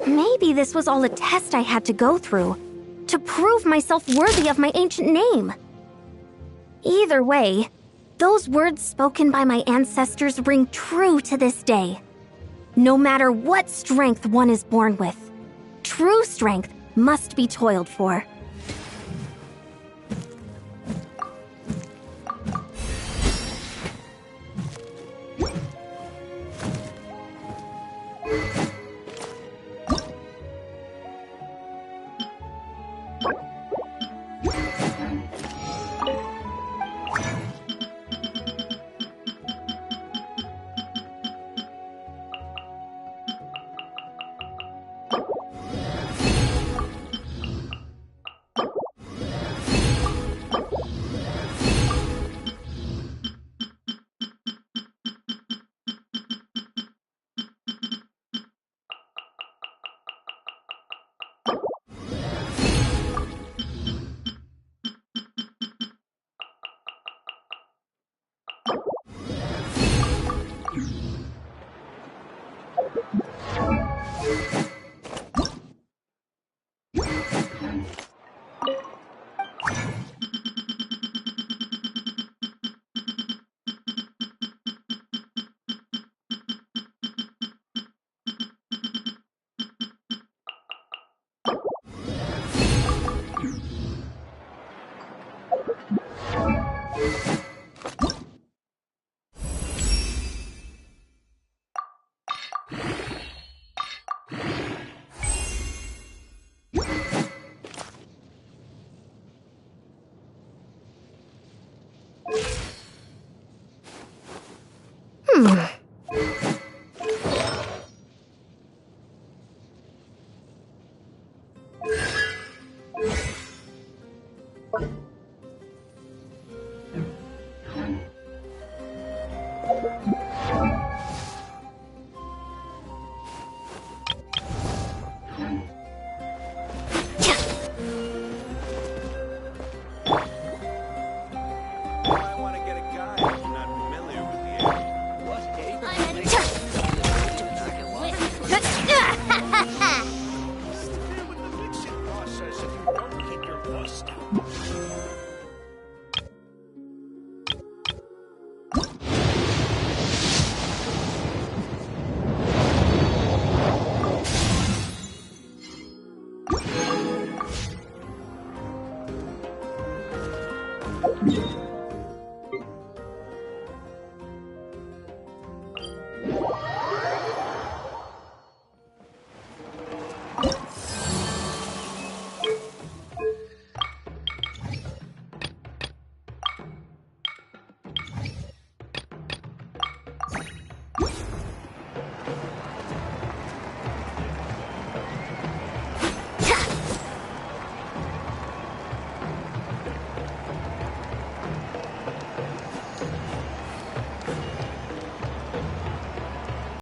Maybe this was all a test I had to go through to prove myself worthy of my ancient name. Either way, those words spoken by my ancestors ring true to this day. No matter what strength one is born with, true strength must be toiled for.